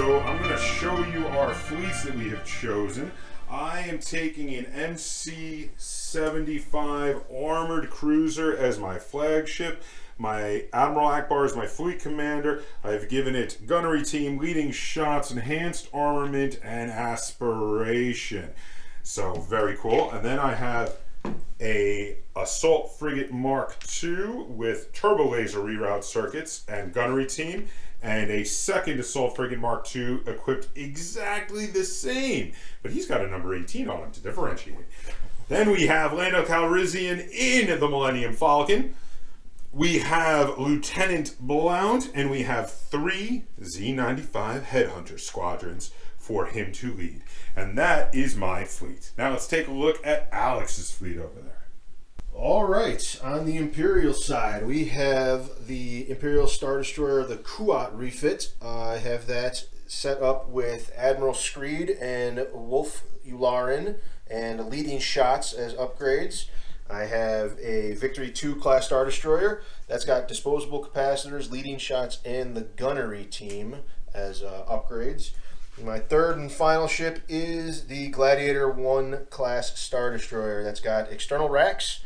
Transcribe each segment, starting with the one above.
so I'm going to show you our fleets that we have chosen. I am taking an MC-75 armored cruiser as my flagship. My Admiral Ackbar is my fleet commander. I've given it gunnery team, leading shots, enhanced armament, and aspiration. So very cool. And then I have a assault frigate Mark II with turbo laser reroute circuits and gunnery team, and a second assault frigate Mark II equipped exactly the same, but he's got a number 18 on him to differentiate. Then we have Lando Calrissian in the Millennium Falcon. We have Lieutenant Blount, and we have 3 Z-95 Headhunter squadrons for him to lead. And that is my fleet. Now let's take a look at Alex's fleet over there. All right, on the Imperial side, we have the Imperial Star Destroyer, the Kuat refit. I have that set up with Admiral Screed and Wolf Yularen and leading shots as upgrades. I have a Victory 2 class Star Destroyer that's got disposable capacitors, leading shots, and the gunnery team as upgrades. My third and final ship is the Gladiator 1 class Star Destroyer that's got external racks,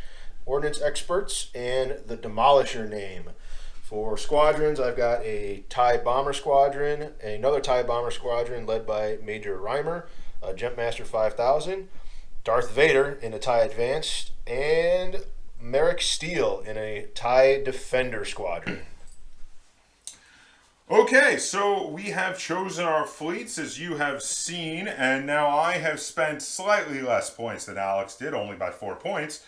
ordnance experts, and the Demolisher name. For squadrons, I've got a TIE Bomber Squadron, another TIE Bomber Squadron led by Major Reimer, a Jumpmaster 5000, Darth Vader in a TIE Advanced, and Merrick Steele in a TIE Defender Squadron. Okay, so we have chosen our fleets as you have seen, and now I have spent slightly less points than Alex did, only by 4 points.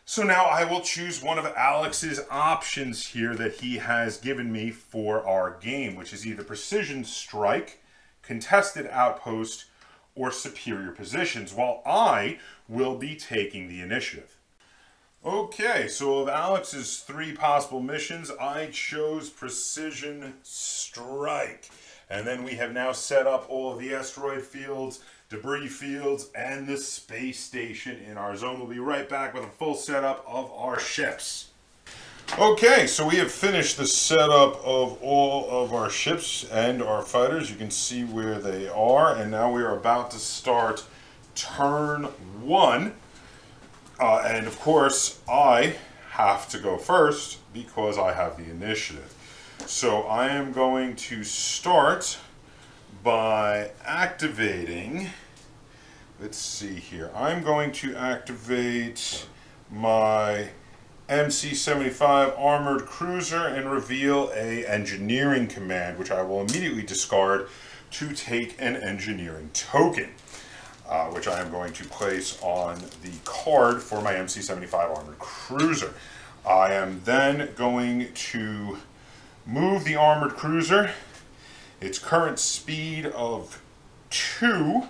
So now I will choose one of Alex's options here that he has given me for our game, which is either Precision Strike, Contested Outpost, or Superior Positions, while I will be taking the initiative. Okay, so of Alex's 3 possible missions, I chose Precision Strike. And then we have now set up all of the asteroid fields, debris fields, and the space station in our zone. We'll be right back with a full setup of our ships. Okay, so we have finished the setup of all of our ships and our fighters. You can see where they are, and now we are about to start turn 1. And of course, I have to go first because I have the initiative. So I am going to start by activating, let's see here, I'm going to activate my MC-75 armored cruiser and reveal a engineering command, which I will immediately discard to take an engineering token. Which I am going to place on the card for my MC-75 armored cruiser. I am then going to move the armored cruiser, its current speed of 2,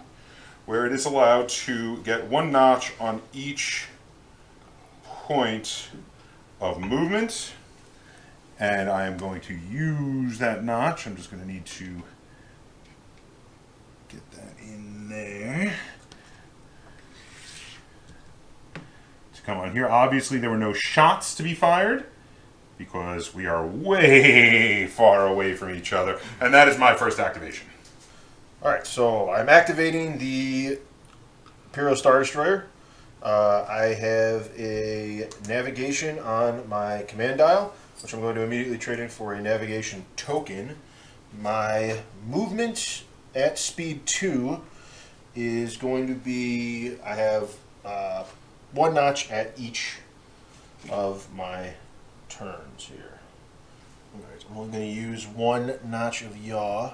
where it is allowed to get 1 notch on each point of movement. And I am going to use that notch. I'm just going to need to get that in there. To come on here. Obviously there were no shots to be fired because we are way far away from each other. And that is my first activation. Alright, so I'm activating the Imperial Star Destroyer. I have a navigation on my command dial, which I'm going to immediately trade in for a navigation token. My movement at speed 2 is going to be, I have 1 notch at each of my turns here. Alright, I'm only going to use 1 notch of yaw.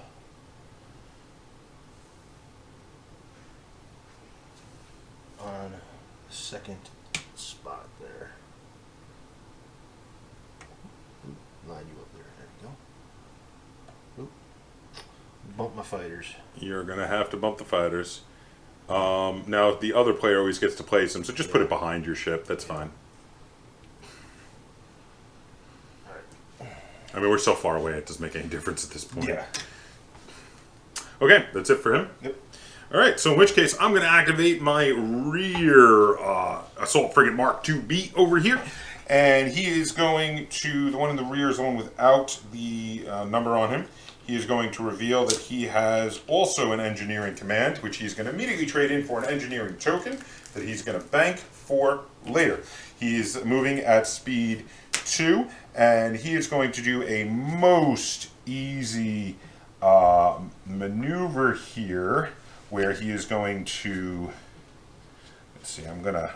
On the second spot there. Line you up there. There we go. Oop. Bump my fighters. You're going to have to bump the fighters. Now, the other player always gets to place them, so just put it behind your ship. That's fine. I mean, we're so far away, it doesn't make any difference at this point. Yeah. Okay, that's it for him? Yep. All right, so in which case, I'm going to activate my rear Assault Frigate Mark IIB over here. And he is going to, the one in the rear is the one without the number on him. he is going to reveal that he has also an engineering command, which he's going to immediately trade in for an engineering token that he's going to bank for later. He's moving at speed 2, and he is going to do a most easy maneuver here, where he is going to, let's see, I'm going to,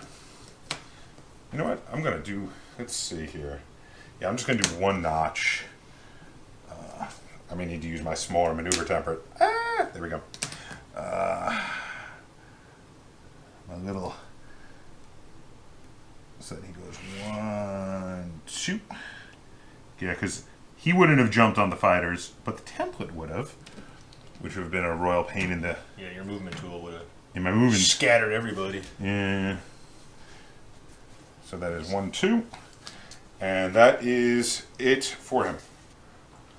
you know what, I'm going to do, let's see here. Yeah, I'm just going to do 1 notch. I may need to use my smaller maneuver template. There we go. My little, so he goes 1, 2. Yeah, because he wouldn't have jumped on the fighters, but the template would have, which would have been a royal pain in the... Yeah, your movement tool would have... In my movement... Scattered everybody. Yeah. So that is 1, 2. And that is it for him.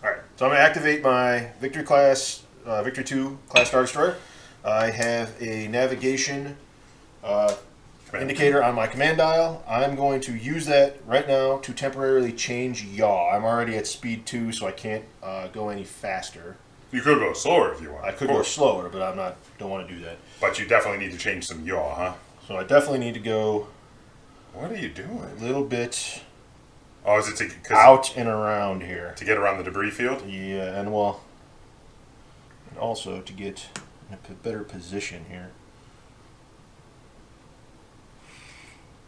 Alright, so I'm going to activate my Victory class, Victory 2 class Star Destroyer. I have a navigation indicator on my command dial. I'm going to use that right now to temporarily change yaw. I'm already at speed 2, so I can't go any faster. You could go slower if you want. I could go slower, but don't want to do that. But you definitely need to change some yaw, huh? So I definitely need to go... What are you doing? A little bit... Oh, is it out and around here. To get around the debris field? Yeah, and well... And also to get in a better position here.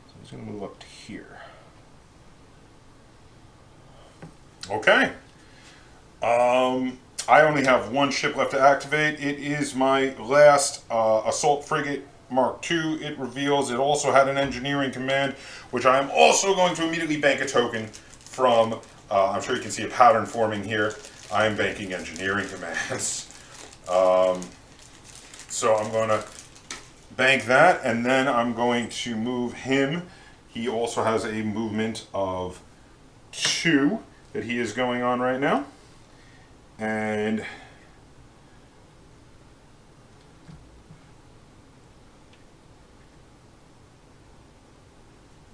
So he's going to move up to here. Okay. I only have 1 ship left to activate. It is my last Assault Frigate Mark II. It reveals it also had an engineering command, which I am also going to immediately bank a token from. I'm sure you can see a pattern forming here. I am banking engineering commands. So I'm going to bank that, and then I'm going to move him. He also has a movement of 2 that he is going on right now. And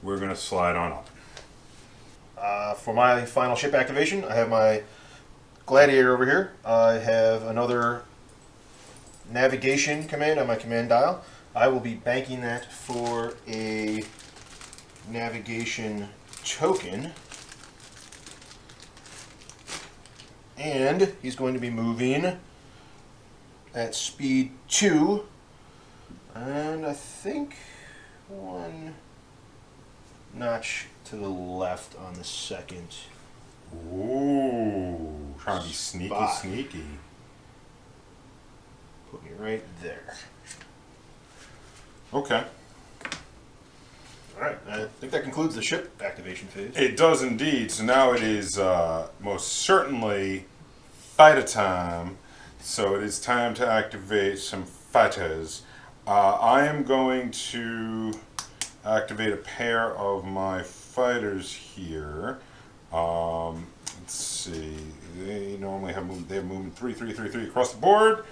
we're going to slide on up. For my final ship activation, I have my Gladiator over here. I have another navigation command on my command dial. I will be banking that for a navigation token. And he's going to be moving at speed 2. And I think 1 notch to the left on the second. Ooh, trying to be sneaky, sneaky. Put me right there. Okay. Alright, I think that concludes the ship activation phase. It does indeed. So now it is most certainly fighter time. So it is time to activate some fighters. I am going to activate a pair of my fighters here. Let's see. They normally have movement 3, 3, 3, 3 across the board.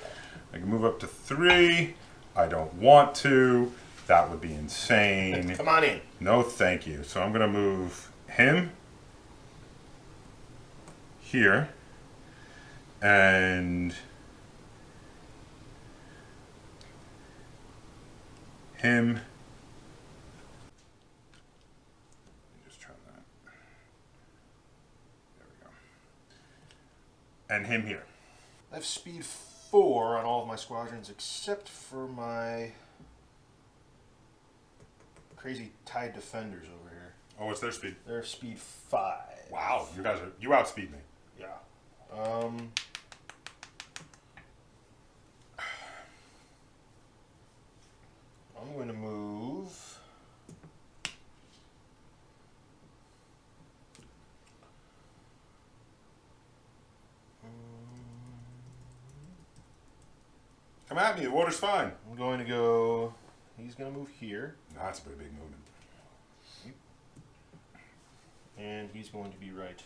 I can move up to 3. I don't want to. That would be insane. Come on in. No, thank you. So I'm going to move him here and him. Just try that. There we go. And him here. I have speed 4 on all of my squadrons except for my crazy TIE defenders over here. Oh, what's their speed? They're speed 5. Wow, you outspeed me. Yeah. I'm going to move. Come at me, the water's fine. I'm going to go. He's going to move here. No, that's a pretty big movement. And he's going to be right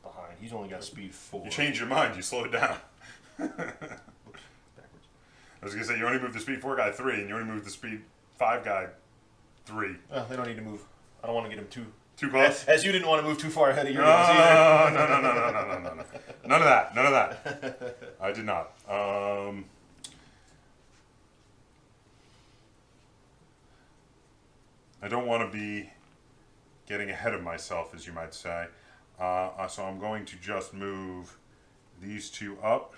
behind. He's only got speed 4. You changed your mind, you slowed down. Oops, backwards. I was going to say, you only moved the speed 4 guy 3, and you only moved the speed 5 guy 3. They don't need to move. I don't want to get him too Too close? As you didn't want to move too far ahead of your No. either. None of that. None of that. I did not. I don't want to be getting ahead of myself, as you might say. So I'm going to just move these two up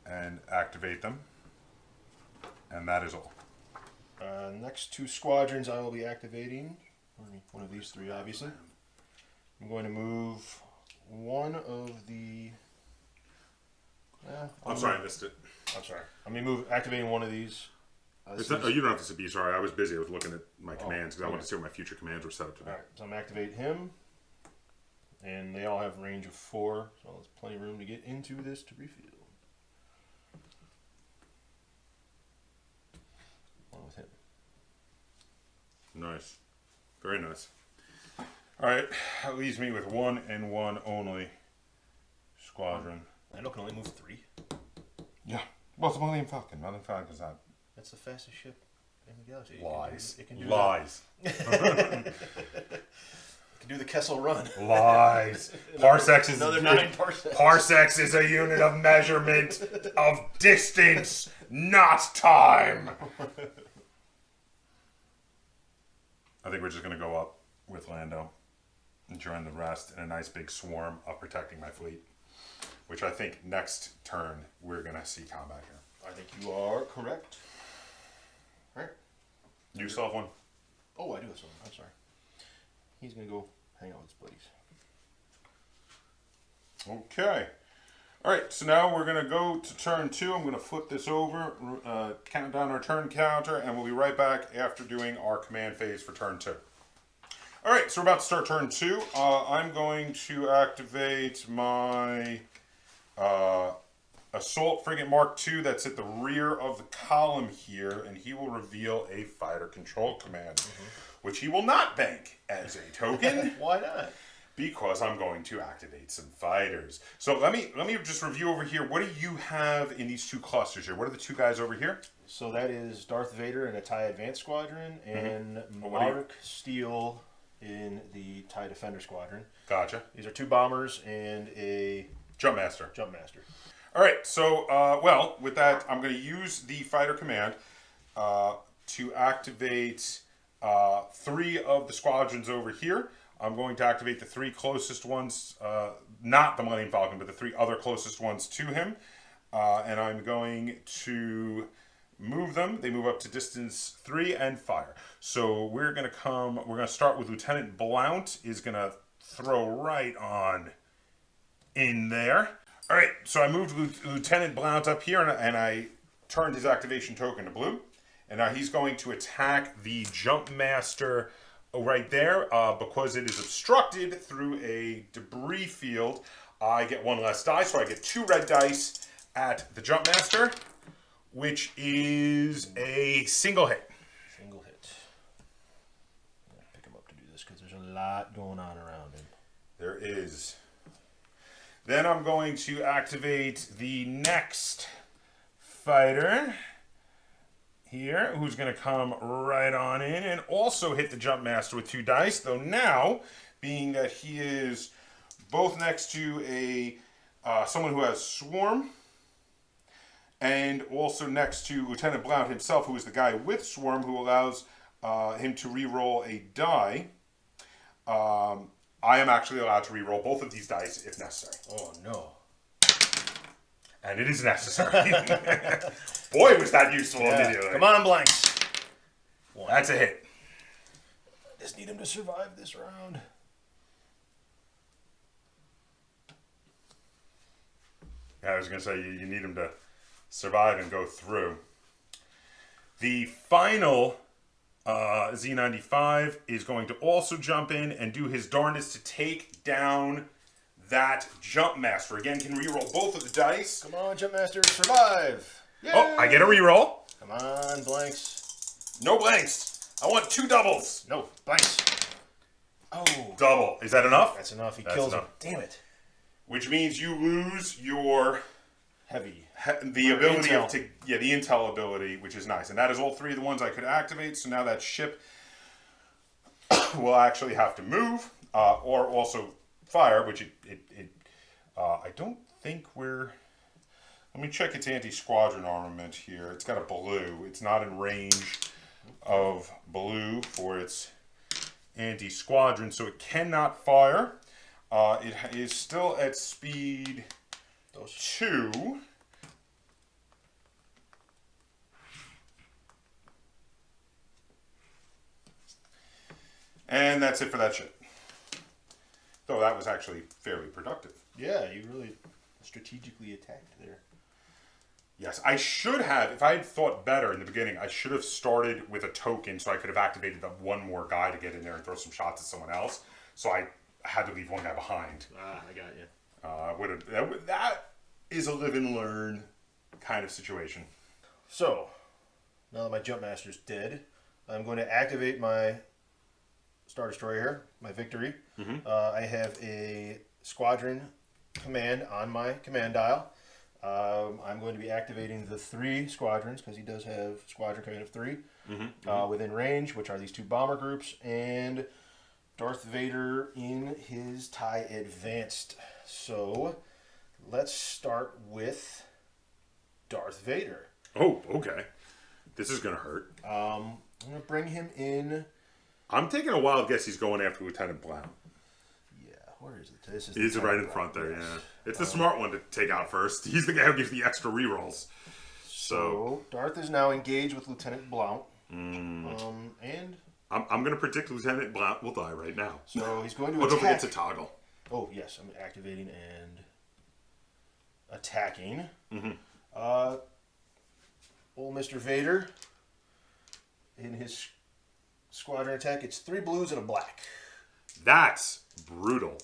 and activate them. And that is all. Next two squadrons I will be activating. One of these three, obviously. I'm going to move one of the... I'm sorry, I missed it. I'm sorry. I'm going to move activating one of these. You don't have to be sorry. I was busy. I was looking at my commands because I wanted to see what my future commands were set up to be. Alright, so I'm going to activate him. And they all have range of 4, so there's plenty of room to get into this to refuel. One with him. Nice. Very nice. Alright, that leaves me with 1 and 1 only squadron. I can only move 3. Yeah. Well, it's a Millennium Falcon. Millennium Falcon's not. That's the fastest ship in the galaxy. Lies. It can do Lies. It can do the Kessel Run. Lies. Parsecs is another 9 parsecs. Parsecs is a unit of measurement of distance, not time. I think we're just going to go up with Lando and join the rest in a nice big swarm of protecting my fleet, which I think next turn we're going to see combat here. I think you are correct. All right. You still have one? Oh, I do have someone. I'm sorry. He's going to go hang out with his buddies. Okay. All right, so now we're going to go to turn 2. I'm going to flip this over, count down our turn counter, and we'll be right back after doing our command phase for turn 2. All right, so we're about to start turn 2. I'm going to activate my Assault Frigate Mark II that's at the rear of the column here, and he will reveal a fighter control command, which he will not bank as a token. Why not? Because I'm going to activate some fighters. So let me just review over here. What do you have in these 2 clusters here? What are the 2 guys over here? So that is Darth Vader in a TIE Advanced Squadron and Mark Steele in the TIE Defender Squadron. Gotcha. These are 2 bombers and a Jumpmaster. All right, so, well, with that, I'm going to use the fighter command to activate 3 of the squadrons over here. I'm going to activate the 3 closest ones, not the Millennium Falcon, but the 3 other closest ones to him. And I'm going to move them. They move up to distance 3 and fire. So we're going to start with Lieutenant Blount is going to throw right on in there. All right, so I moved Lieutenant Blount up here, and I turned his activation token to blue. And now he's going to attack the Jumpmaster right there. Because it is obstructed through a debris field, I get 1 less die, so I get 2 red dice at the Jumpmaster, which is a single hit. Single hit. I'm going to pick him up to do this because there's a lot going on around him. There is. Then I'm going to activate the next fighter here, who's going to come right on in and also hit the Jumpmaster with 2 dice. Though now, being that he is both next to a someone who has Swarm, and also next to Lieutenant Blount himself, who is the guy with Swarm, who allows him to re-roll a die. I am actually allowed to re-roll both of these dice if necessary. Oh, no. And it is necessary. Boy, was that useful immediately. Come on, blanks. 1. That's a hit. I just need him to survive this round. Yeah, I was going to say, you need him to survive and go through. The final Z95 is going to also jump in and do his darndest to take down that Jumpmaster. Again, can reroll both of the dice. Come on, Jumpmaster, survive. Yay! Oh, I get a reroll. Come on, blanks. No blanks. I want 2 doubles. No, blanks. Oh. Double. Is that enough? That's enough. He That's kills enough. him. Damn it. Which means you lose your Heavy. the ability intel. the intel ability, which is nice. And that is all 3 of the ones I could activate. So now that ship will actually have to move, or also fire, which I don't think we're... Let me check its anti-squadron armament here. It's got a blue. It's not in range of blue for its anti-squadron, so it cannot fire. It is still at speed 2. And that's it for that shit. Though that was actually fairly productive. Yeah, you really strategically attacked there. Yes, I should have, if I had thought better in the beginning, I should have started with a token so I could have activated that one more guy to get in there and throw some shots at someone else. So I had to leave one guy behind. I got you. That is a live and learn kind of situation. So, now that my Jump Master's dead, I'm going to activate my Star Destroyer here, my Victory. I have a Squadron command on my command dial. I'm going to be activating the 3 squadrons, because he does have Squadron command of 3 within range, which are these 2 bomber groups, and Darth Vader in his TIE Advanced. So, let's start with Darth Vader. Oh, okay. This is going to hurt. I'm going to bring him in. I'm taking a wild guess he's going after Lieutenant Blount. Yeah, where is it? This is He's right in front there, yeah. It's the smart one to take out first. He's the guy who gives the extra rerolls. So Darth is now engaged with Lieutenant Blount. And I'm going to predict Lieutenant Blount will die right now. so he's going to Oh, don't forget attack. to toggle. Oh, yes, I'm activating and attacking. Old Mr. Vader, in his squadron attack, it's 3 blues and a black. That's brutal.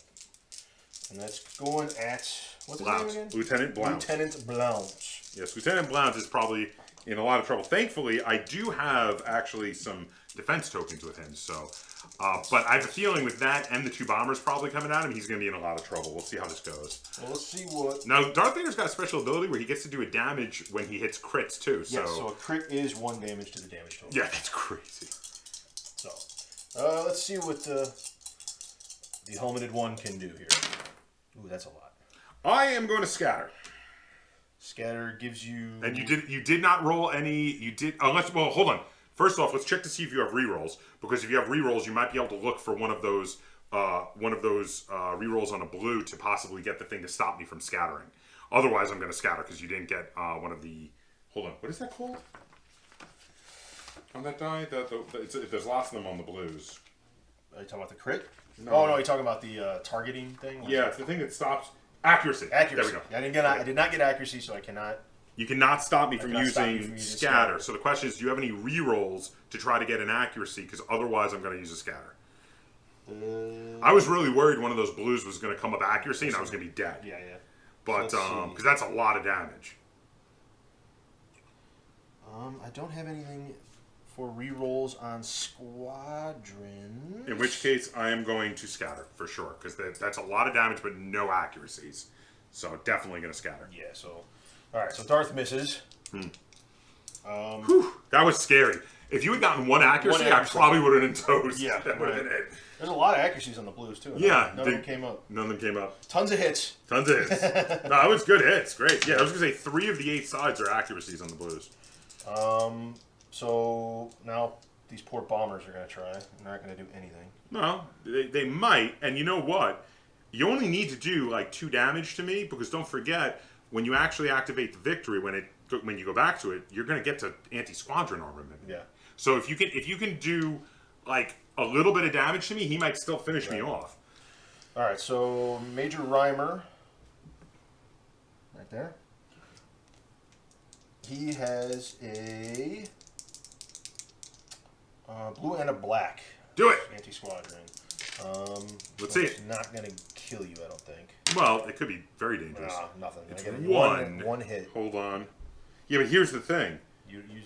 And that's going at, what's his Blount. name again? Lieutenant Blount. Lieutenant Blount. Yes, Lieutenant Blount is probably in a lot of trouble. Thankfully, I do have actually some defense tokens with him. So, but I have a feeling with that and the 2 bombers probably coming at him, he's going to be in a lot of trouble. We'll see how this goes. Well, let's see what... Now, Darth Vader's got a special ability where he gets to do a damage when he hits crits too. So, Yes, so a crit is 1 damage to the damage total. yeah, that's crazy. So, let's see what the helmeted one can do here. Ooh, that's a lot. I am going to scatter. Scatter gives you... And you did not roll any. You did unless well, hold on. First off, let's check to see if you have rerolls, because if you have rerolls, you might be able to look for one of those rerolls on a blue to possibly get the thing to stop me from scattering. Otherwise, I'm going to scatter because you didn't get one of the. Hold on, what is that called? On that die, there's lots of them on the blues. Are you talking about the crit? No. Oh no, you're talking about the targeting thing. Yeah, it's the thing that stops accuracy. Accuracy. There we go. I did not get accuracy, so I cannot. You cannot stop me from cannot stop you using from using scatter. scatter. So the question is, do you have any rerolls to try to get an accuracy? Because otherwise, I'm going to use a scatter. I was really worried one of those blues was going to come up accuracy and I was going to be dead. Yeah. But because that's a lot of damage. I don't have anything for rerolls on Squadron. In which case, I am going to scatter for sure, because that's a lot of damage but no accuracies. So definitely going to scatter. Yeah. So, all right. So Darth misses. Whew, that was scary. If you had gotten one accuracy, I probably would have been toast. Yeah, that would have been it. There's a lot of accuracies on the blues too. Yeah, none of them came up. None of them came up. Tons of hits. Tons of hits. No, that was good hits. Great. Yeah, I was going to say 3 of the 8 sides are accuracies on the blues. So now these poor bombers are going to try. They're not going to do anything. No, they might. And you know what? You only need to do like 2 damage to me, because don't forget, when you actually activate the victory, when you go back to it, you're going to get to anti-squadron armament. Yeah. So if you can do like a little bit of damage to me, he might still finish me off. All right. So Major Rhymer, right there. He has a blue and a black. Do it. Anti-squadron. Let's see It's it. not going to kill you, I don't think. Well, it could be very dangerous. Nothing. It's I get one hit. Hold on. Yeah, but here's the thing.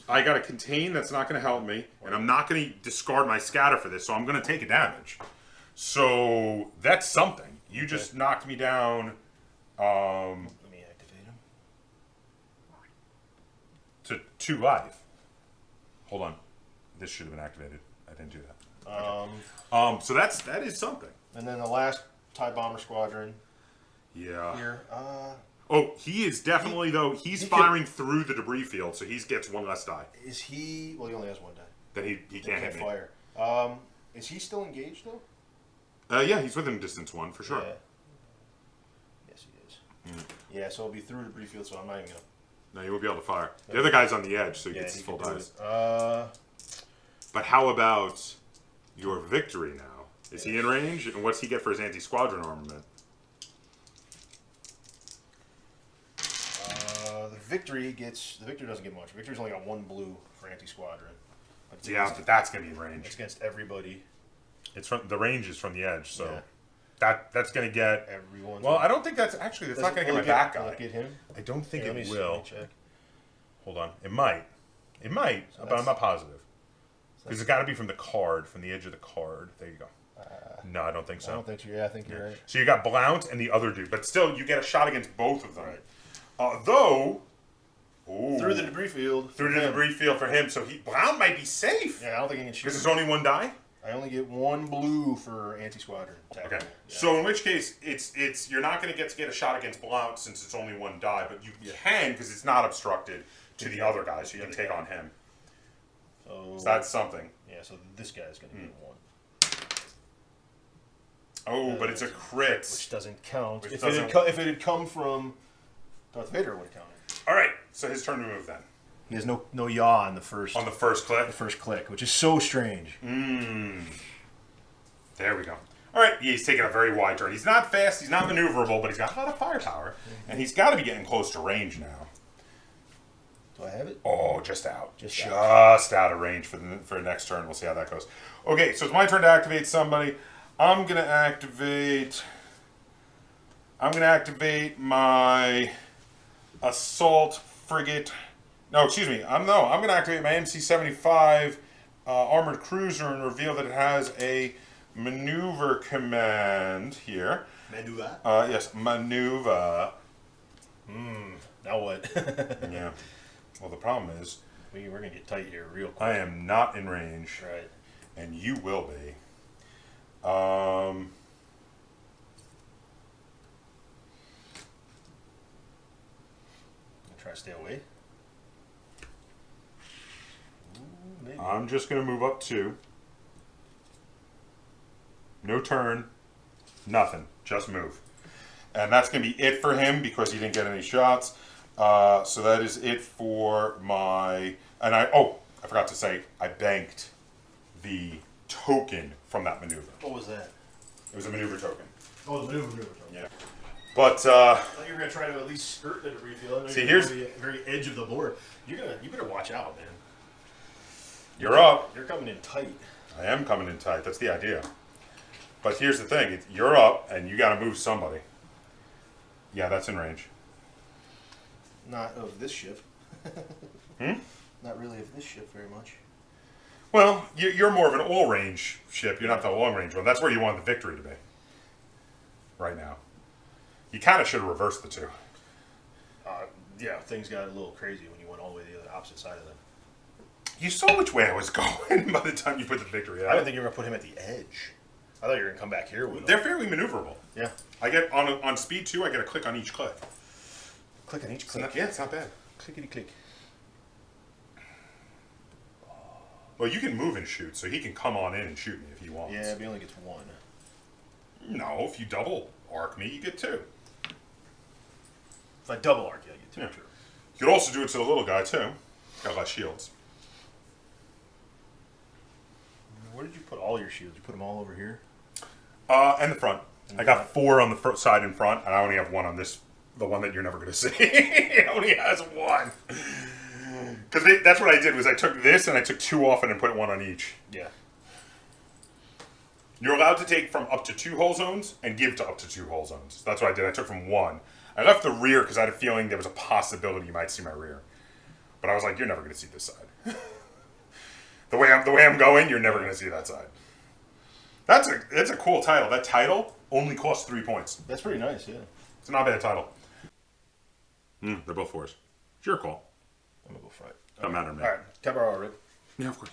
I got a contain that's not going to help me, and I'm not going to discard my scatter for this, so I'm going to take a damage. So that's something. You just knocked me down. Let me activate him. To 2 life. Hold on. This should have been activated. I didn't do that. So that is something. And then the last TIE Bomber Squadron. Yeah. Here. Oh, he is definitely, though, he's firing through the debris field, so he gets one less die. Is he... Well, he only has one die. Then he can't hit me. Fire. Is he still engaged, though? Yeah, he's within distance 1, for sure. Yeah. Yes, he is. Yeah, so it'll be through the debris field, so I'm not even going to... No, you won't be able to fire. The other guy's on the edge, so he gets his full dice. But how about your victory now? Is he in range? And what's he get for his anti-squadron armament? The victory doesn't get much. Victory's only got 1 blue for anti-squadron. Yeah, but that's gonna be in range. It's against everybody. It's from the range is from the edge, so that's gonna get everyone. Well, I don't think that's not gonna get my back guy. Get him? I don't think it Let will. me check. Hold on, it might, so but I'm not positive because it's got to be from the card, from the edge of the card. There you go. No, I don't think so. I don't think so. Yeah, I think you're right. So you got Blount and the other dude, but still, you get a shot against both of them. Right. Though. Ooh, through the debris field. Through the debris field for him, so Blount might be safe. Yeah, I don't think he can shoot. Because it's only 1 die. I only get 1 blue for anti-squadron. Okay. Yeah. So in which case, it's you're not going to get a shot against Blount since it's only 1 die, but you can because it's not obstructed to the other guy, so you can take on him. So that's something. Yeah. So this guy's going to get 1. Oh, but it's a crit, which doesn't count. Which if doesn't... it had come from Darth Vader, it would have counted. All right. So his turn to move then. He has no yaw on the first. On the first click. The first click, which is so strange. There we go. All right, he's taking a very wide turn. He's not fast, he's not maneuverable, but he's got a lot of firepower, and he's got to be getting close to range now. Do I have it? Oh, just out. Just out of range for the next turn. We'll see how that goes. Okay, so it's my turn to activate somebody. I'm gonna activate my assault frigate. No, excuse me. I'm gonna activate my MC-75 armored cruiser and reveal that it has a maneuver command here. Maneuver? Yes, maneuver. Now what? Yeah. Well, the problem is we're gonna get tight here real quick. I am not in range. Right. And you will be. Try to stay away. Maybe. I'm just going to move up 2. No turn. Nothing. Just move. And that's going to be it for him because he didn't get any shots. So that is it for my... And I forgot to say, I banked the token from that maneuver. What was that? It was a maneuver token. Oh, the maneuver token. Yeah. But, I thought you were going to try to at least skirt the debris field. See, here's... the very edge of the board. You better watch out, man. You're up. You're coming in tight. I am coming in tight. That's the idea. But here's the thing. You're up, and you got to move somebody. Yeah, that's in range. Not of this ship. Not really of this ship very much. Well, you're more of an all-range ship. You're not the long-range one. That's where you want the victory to be. Right now. You kind of should have reversed the 2. Yeah, things got a little crazy when you went all the way to the opposite side of them. You saw which way I was going by the time you put the victory out. I didn't think you were going to put him at the edge. I thought you were going to come back here with him. They're fairly maneuverable. Yeah. I get, on speed 2, I get a click on each click. Click on each click? Yeah, it's not bad. Clickety-click. Well, you can move and shoot, so he can come on in and shoot me if he wants. Yeah, but he only gets 1. No, if you double arc me, you get 2. If I double arc you, I get 2. Yeah. True. You could also do it to the little guy, too. Got less shields. Where did you put all your shields? You put them all over here? And the front. I got 4 on the side in front, and I only have 1 on this, the one that you're never going to see. It only has 1. Because that's what I did, was I took this, and I took 2 off it and put 1 on each. Yeah. You're allowed to take from up to 2 hull zones and give to up to 2 hull zones. That's what I did. I took from 1. I left the rear because I had a feeling there was a possibility you might see my rear. But I was like, you're never going to see this side. The way I'm going, you're never going to see that side. That's a cool title. That title only costs 3 points. That's pretty nice, yeah. It's not a bad title. They're both 4s. It's your call. I'm going to go for it. Doesn't matter to me. All right. Ackbar, Rip. Yeah, of course.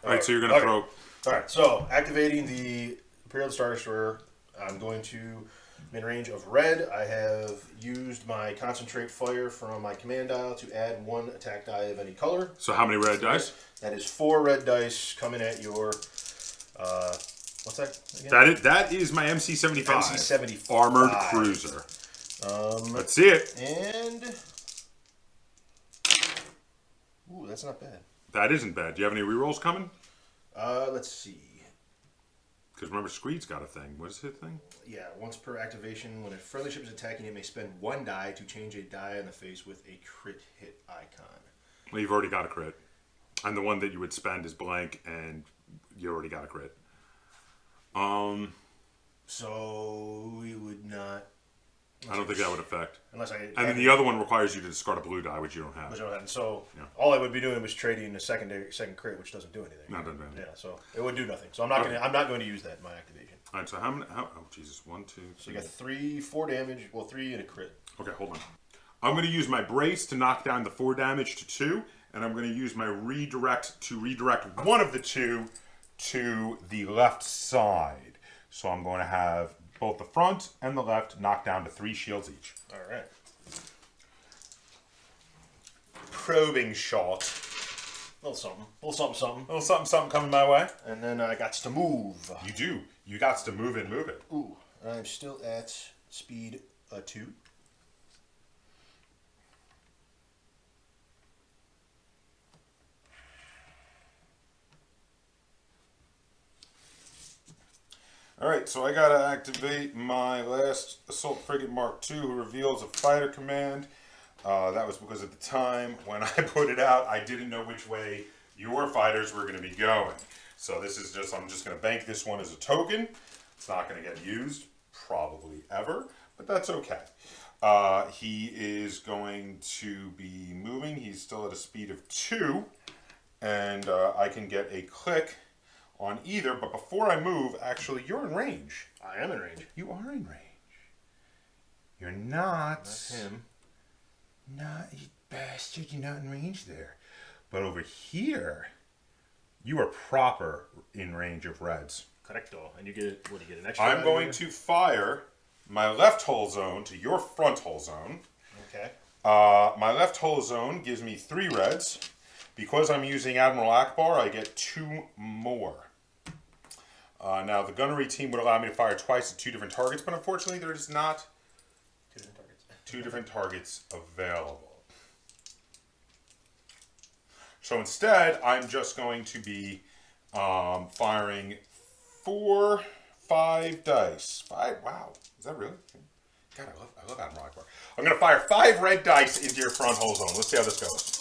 All right, so you're going to throw... All right, so activating the Imperial Star Destroyer, I'm going to in range of red. I have used my Concentrate Fire from my command dial to add 1 attack die of any color. So how many red dice? That is 4 red dice coming at your... what's that again? That is my MC-75. MC-75. Armored Cruiser. Let's see it. And... Ooh, that's not bad. That isn't bad. Do you have any rerolls coming? Let's see. Because remember, Screed's got a thing. What is his thing? Yeah, once per activation, when a friendly ship is attacking, it may spend 1 die to change a die on the face with a crit hit icon. Well, you've already got a crit. And the one that you would spend is blank, and you already got a crit. So we would not... I don't think that would affect. Unless I... And then the other one requires you to discard a blue die, which you don't have. Which I don't have. So yeah. all I would be doing was trading a second crit, which doesn't do anything. No, it doesn't do anything. Yeah, so it would do nothing. So I'm not going to use that in my activation. All right, so how many... oh, Jesus. 1, 2, 3... So you got 4 damage. Well, 3 and a crit. Okay, hold on. I'm going to use my brace to knock down the 4 damage to 2, and I'm going to use my redirect to redirect one of the 2 to the left side. So I'm going to have both the front and the left knocked down to 3 shields each. All right. Probing shot. A little something. A little something coming my way. And then I got to move. You do. You got to move it. Ooh, I'm still at speed 2. All right, so I gotta activate my last Assault Frigate Mark II, who reveals a fighter command. That was because at the time when I put it out, I didn't know which way your fighters were going to be going. So this is just, I'm just going to bank this one as a token. It's not going to get used, probably ever, but that's okay. He is going to be moving. He's still at a speed of 2, and I can get a click on either, but before I move, actually, you're in range. I am in range. You are in range. You're not... Not him. Not, you bastard, you're not in range there. But over here, you are proper in range of reds. Correcto. And you get, what do you get, an extra? I'm going to fire my left hull zone to your front hull zone. Okay. My left hull zone gives me 3 reds. Because I'm using Admiral Ackbar, I get 2 more. Now, the gunnery team would allow me to fire twice at 2 different targets, but unfortunately, there's not 2 different targets available. So instead, I'm just going to be firing 5 dice. 5, wow, is that really? God, I love Admiral Ackbar. I'm going to fire 5 red dice into your front hull zone. Let's see how this goes.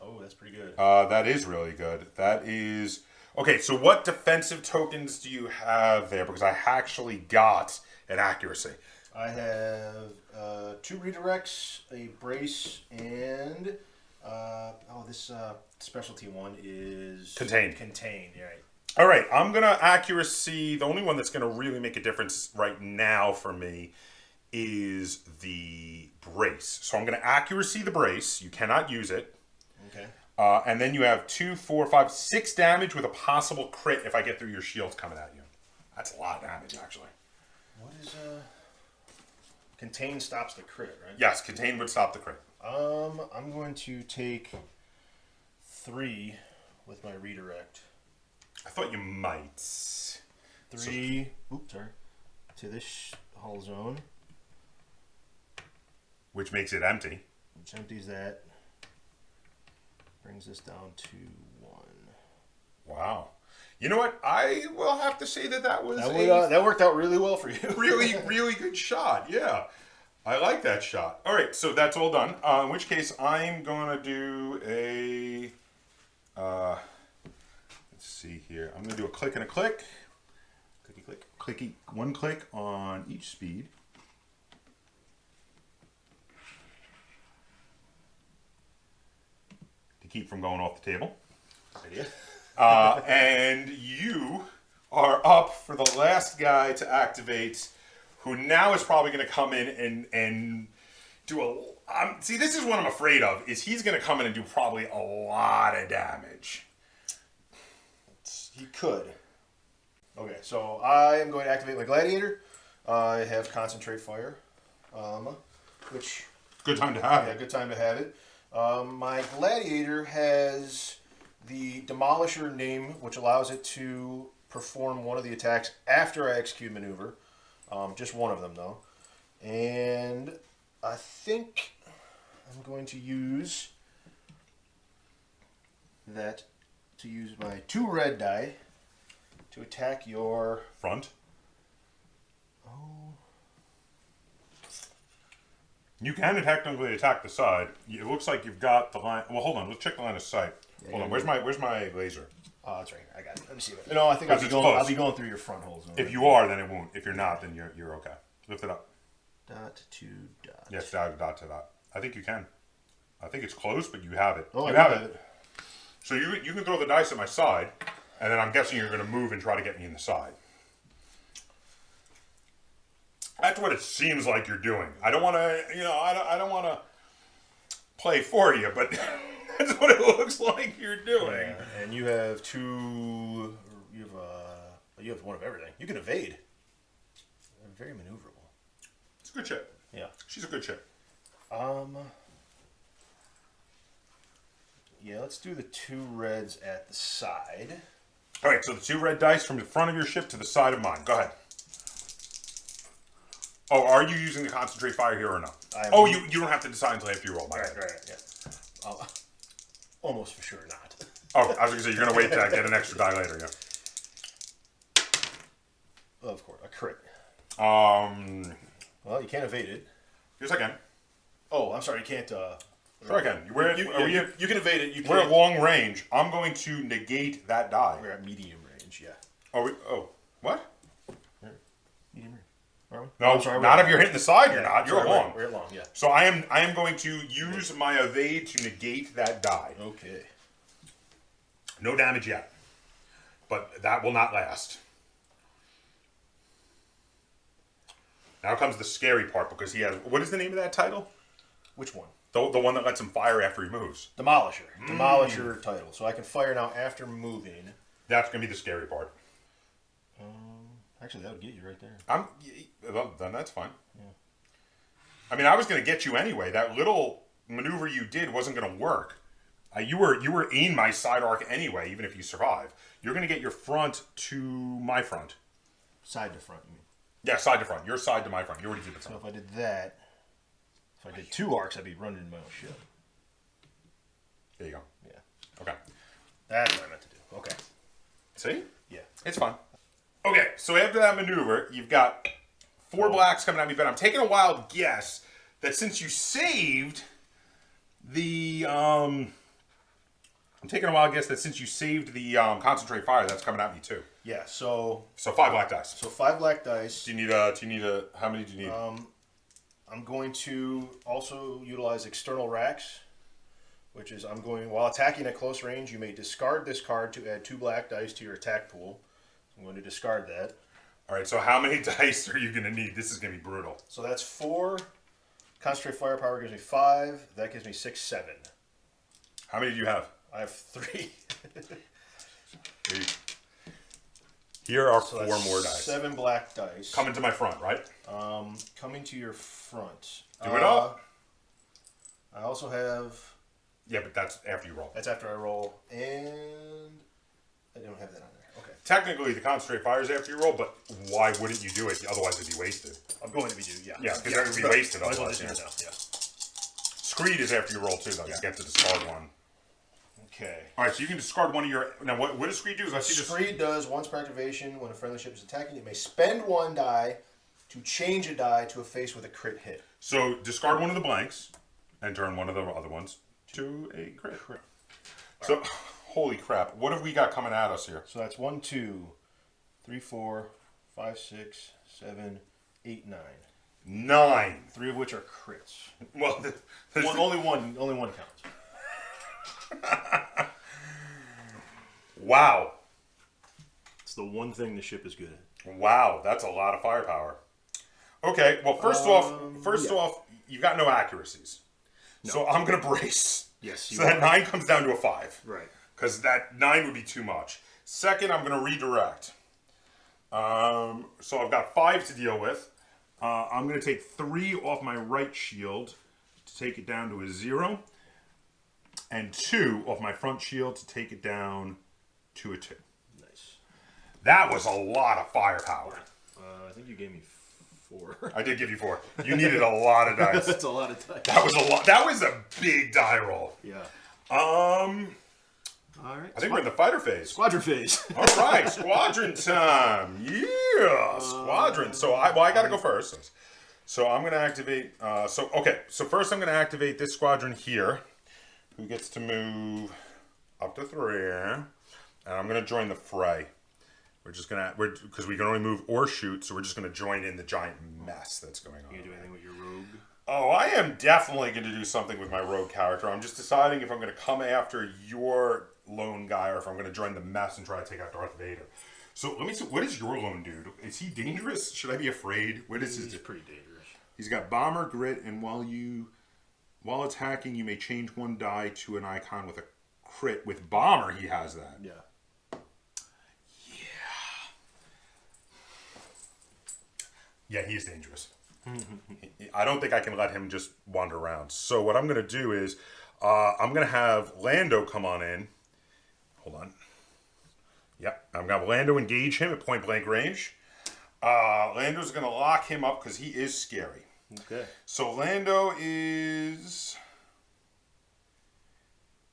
Oh, that's pretty good. That is really good. That is... Okay, so what defensive tokens do you have there? Because I actually got an accuracy. I have 2 redirects, a brace, and... this specialty one is... Contained. Contained, yeah, right. All right, I'm going to accuracy... The only one that's going to really make a difference right now for me is the brace. So I'm going to accuracy the brace. You cannot use it. Okay. And then you have 2, 4, 5, 6 damage with a possible crit if I get through your shields coming at you. That's a lot of damage, actually. What is Contain stops the crit, right? Yes, contain would stop the crit. I'm going to take 3 with my redirect. I thought you might. 3. Oops, sorry. To this hull zone. Which makes it empty. Which empties that. Brings this down to 1. Wow. You know what? I will have to say that was that worked out really well for you. really, really good shot. Yeah. I like that shot. All right, so that's all done. In which case, I'm going to do a... let's see here. I'm going to do a click and a click. Clicky click. Clicky. 1 click on each speed. To keep from going off the table. Idea. And you are up for the last guy to activate, who now is probably going to come in and do See, this is what I'm afraid of, is he's going to come in and do probably a lot of damage. He could. Okay, so I am going to activate my Gladiator. I have Concentrate Fire, which... Good time to have it. Good time to have it. My Gladiator has the Demolisher name, which allows it to perform one of the attacks after I execute maneuver. Just one of them, though. And I think I'm going to use that to use my 2 red die to attack your... Front? Oh... You can technically attack the side. It looks like you've got the line... Well, hold on. Let's check the line of sight. Yeah, hold on. Where's my laser? Oh, it's right here. I got it. Let me see it. No, I think I'll be going through your front holes. If you are, then it won't. If you're not, then you're okay. Lift it up. Dot to dot. Yes, dot to dot. I think you can. I think it's close, but you have it. Oh, you have it. So you can throw the dice at my side, and then I'm guessing you're going to move and try to get me in the side. That's what it seems like you're doing. I don't want to, I don't want to play for you, but that's what it looks like you're doing. Yeah, and you have two. You have one of everything. You can evade. They're very maneuverable. It's a good chip. Yeah, she's a good chip. Yeah, let's do the 2 reds at the side. All right, so the 2 red dice from the front of your ship to the side of mine. Go ahead. Oh, are you using the concentrate fire here or no? You don't have to decide until after you roll. Right, yeah. Almost for sure not. Oh, I was going to say, you're going to wait to get an extra die later, yeah. Of course, a crit. Well, you can't evade it. Yes, I can. Oh, I'm sorry, you can't... Sure I can. You can evade it. We're at long range. I'm going to negate that die. We're at medium range, yeah. What? Medium range. Are we? No, sorry, not if you're hitting the side. You're not. You're long. We're at long. Yeah. So I am going to use my evade to negate that die. Okay. No damage yet, but that will not last. Now comes the scary part because he has. What is the name of that title? Which one? The one that lets him fire after he moves. Demolisher. Demolisher title. So I can fire now after moving. That's gonna be the scary part. Actually, that would get you right there. Then that's fine. Yeah. I mean, I was going to get you anyway. That little maneuver you did wasn't going to work. You were in my side arc anyway, even if you survive. You're going to get your front to my front. Side to front, you mean? Yeah, side to front. Your side to my front. You already did the front. So if I did that, if I did 2 arcs, I'd be running in my own ship. There you go. Yeah. Okay. That's what I meant to do. Okay. See? Yeah. It's fine. Okay, so after that maneuver, you've got 4 blacks coming at me, but I'm taking a wild guess that since you saved the concentrate fire, that's coming at me too. Yeah. So 5 black dice. So 5 black dice. Do you need a? How many do you need? I'm going to also utilize external racks, which is while attacking at close range, you may discard this card to add 2 black dice to your attack pool. I'm going to discard that. All right, so how many dice are you going to need? This is going to be brutal. So that's 4. Concentrate firepower gives me 5. That gives me 6, 7. How many do you have? I have 3. Here are 4 more dice. 7 black dice. Coming to my front, right? Coming to your front. Do it up. I also have... Yeah, but that's after you roll. That's after I roll. And I don't have that on there. Okay. Technically, the concentrate fire is after you roll, but why wouldn't you do it? Otherwise, it'd be wasted. I'm going to be due, yeah. Yeah, because that would be wasted otherwise. Yeah. Screed is after you roll too, though. You get to discard one. Okay. All right, so you can discard one of your... Now, what does Screed do? Screed does, once per activation, when a friendly ship is attacking, it may spend 1 die to change a die to a face with a crit hit. So, discard one of the blanks and turn one of the other ones to a crit. So, holy crap. What have we got coming at us here? So that's 1, 2, 3, 4, 5, 6, 7, 8, 9. 9. 3 of which are crits. Well, only one counts. Wow. It's the one thing the ship is good at. Wow, that's a lot of firepower. Okay, well, first off, you've got no accuracies. No. So I'm going to brace. Yes, so that 9 comes down to a 5. Right. Because that 9 would be too much. Second, I'm going to redirect. So I've got 5 to deal with. I'm going to take 3 off my right shield to take it down to a 0. And 2 off my front shield to take it down to a 2. Nice. That was a lot of firepower. I think you gave me 4. I did give you 4. You needed a lot of dice. That's a lot of dice. That was a lot. That was a big die roll. Yeah. All right. I think we're in the fighter phase. Squadron Phase. All right, Squadron time. Yeah, Squadron. So I got to go first. So I'm going to activate. So first I'm going to activate this squadron here, who gets to move up to 3, and I'm going to join the fray. Because we can only move or shoot, so we're just going to join in the giant mess that's going on. You gonna do anything with your rogue? Oh, I am definitely going to do something with my rogue character. I'm just deciding if I'm going to come after your lone guy or if I'm going to join the mess and try to take out Darth Vader. So let me see. What is your lone dude? Is he dangerous? Should I be afraid? What is his? He's pretty dangerous. He's got bomber, grit, and while attacking, you may change 1 die to an icon with a crit. With bomber, he has that. Yeah. Yeah, he's dangerous. I don't think I can let him just wander around. So what I'm going to do is I'm going to have Lando come on in. Hold on. Yep, I'm going to have Lando engage him at point blank range. Lando's going to lock him up because he is scary. Okay. So Lando is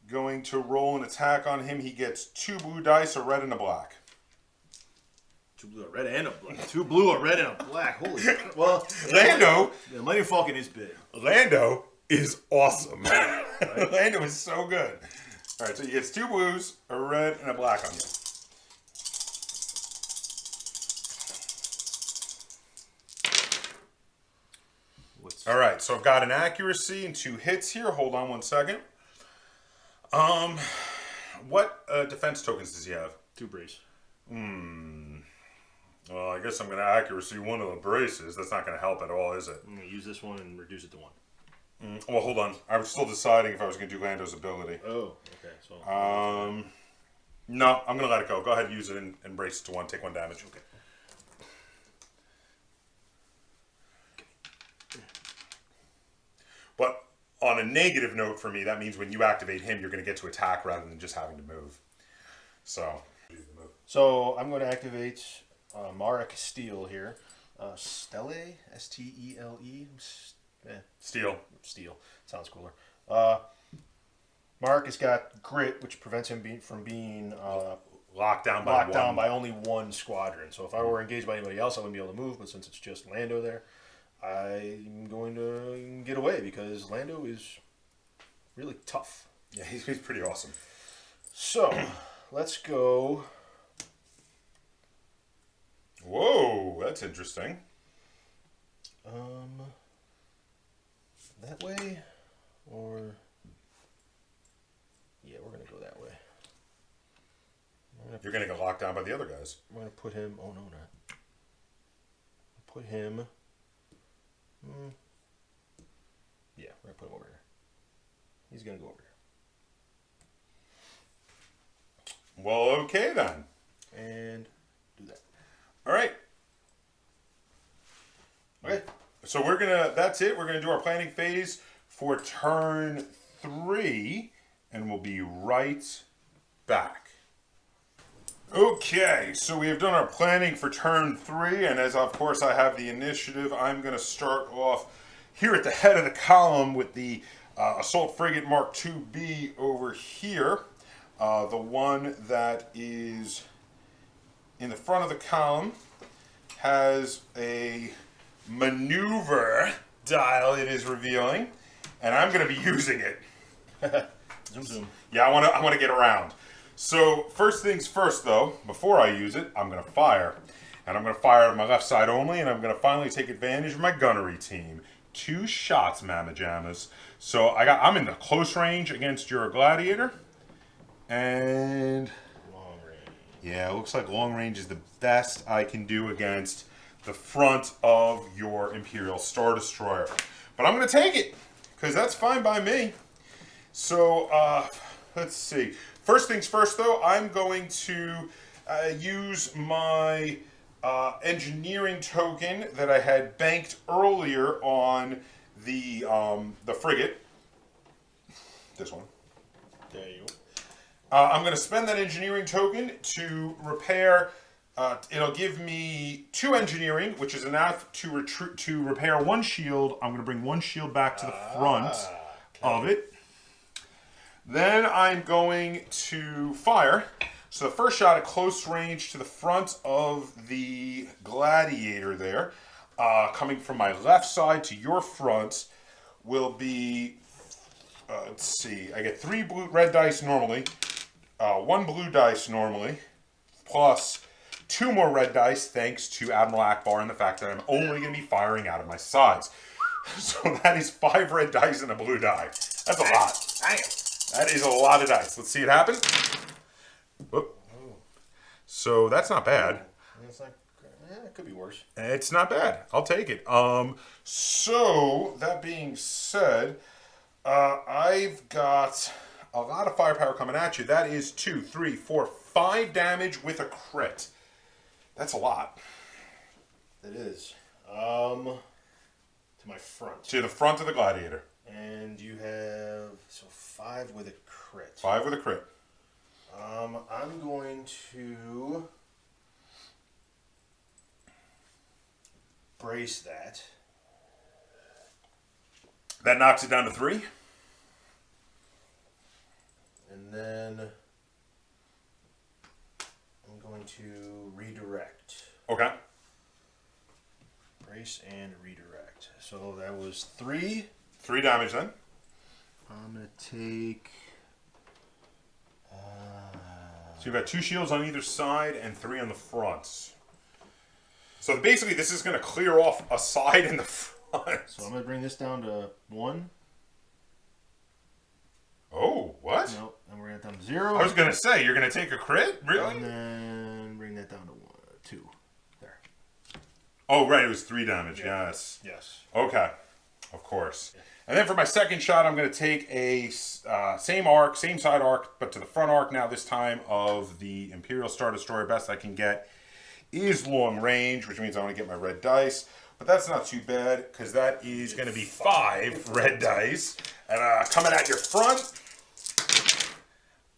going to roll an attack on him. He gets 2 blue dice, a red and a black. 2 blue, a red, and a black. 2 blue, a red, and a black. Holy crap. Well, Lando. The Millennium Falcon is big. Lando is awesome. Right? Lando is so good. All right, so he gets 2 blues, a red, and a black on you. All right, so I've got an accuracy and 2 hits here. Hold on 1 second. What defense tokens does he have? 2 brace. Well, I guess I'm going to accuracy 1 of the braces. That's not going to help at all, is it? I'm going to use this one and reduce it to 1. Well, hold on. I was still deciding if I was going to do Lando's ability. Oh, okay. So. No, I'm going to let it go. Go ahead and use it and brace it to 1. Take 1 damage. Okay. But on a negative note for me, that means when you activate him, you're going to get to attack rather than just having to move. So I'm going to activate Marek Steel here. Stele? S-T-E-L-E? Steel. Steel. Sounds cooler. Marek has got grit, which prevents him from being locked down by only 1 squadron. So if I were engaged by anybody else, I wouldn't be able to move. But since it's just Lando there, I'm going to get away because Lando is really tough. Yeah, he's pretty awesome. So let's go. Whoa, that's interesting. That way, or yeah, we're gonna go that way. You're gonna get locked down by the other guys. We're gonna put him. Oh no, not. Put him. Yeah, we're gonna put him over here. He's gonna go over here. Well, okay then. And do that. All right. Okay. So that's it. We're gonna do our planning phase for turn 3, and we'll be right back. Okay, so we have done our planning for turn 3, and as of course I have the initiative, I'm gonna start off here at the head of the column with the Assault Frigate Mark IIB over here. The one that is in the front of the column has a maneuver dial, it is revealing, and I'm going to be using it. Zoom, zoom. Yeah, I want to get around. So first things first, though, before I use it, I'm going to fire. And I'm going to fire on my left side only, and I'm going to finally take advantage of my gunnery team. 2 shots, Mamma Jammas. So I'm in the close range against your gladiator. And Long range. yeah, it looks like long range is the best I can do against the front of your Imperial Star Destroyer. But I'm going to take it. because that's fine by me. So, let's see. First things first, though, I'm going to use my engineering token that I had banked earlier on the frigate. This one. There you go. I'm going to spend that engineering token to repair. It'll give me 2 engineering, which is enough to repair 1 shield. I'm going to bring 1 shield back to the front of it. Then I'm going to fire. So the first shot at close range to the front of the gladiator there, coming from my left side to your front, will be, let's see, I get 3 red dice normally, 1 blue dice normally, plus 2 more red dice thanks to Admiral Ackbar and the fact that I'm only going to be firing out of my sides. So that is 5 red dice and a blue die. That's a lot. Damn. That is a lot of dice. Let's see it happen. Whoop. So that's not bad. It's like, it could be worse. It's not bad. I'll take it. So that being said, I've got a lot of firepower coming at you. That is 2, 3, 4, 5 damage with a crit. That's a lot. It is. To my front. To the front of the gladiator. And you have 5 with a crit. 5 with a crit. I'm going to brace that. That knocks it down to 3. And then I'm going to redirect. Okay. Brace and redirect. So that was 3. 3 damage then. I'm going to take... So you've got 2 shields on either side and 3 on the front. So basically this is going to clear off a side in the front. So I'm going to bring this down to 1. Oh, what? Nope. And we're going to down to 0. I was going to say, you're going to take a crit? Really? And then bring that down to 2. There. Oh, right. It was 3 damage. Yeah. Yes. Yes. Okay. Of course. Yeah. And then for my second shot, I'm going to take a same arc, same side arc, but to the front arc now this time of the Imperial Star Destroyer. Best I can get is long range, which means I want to get my red dice. But that's not too bad because that is going to be 5 red dice. And coming at your front,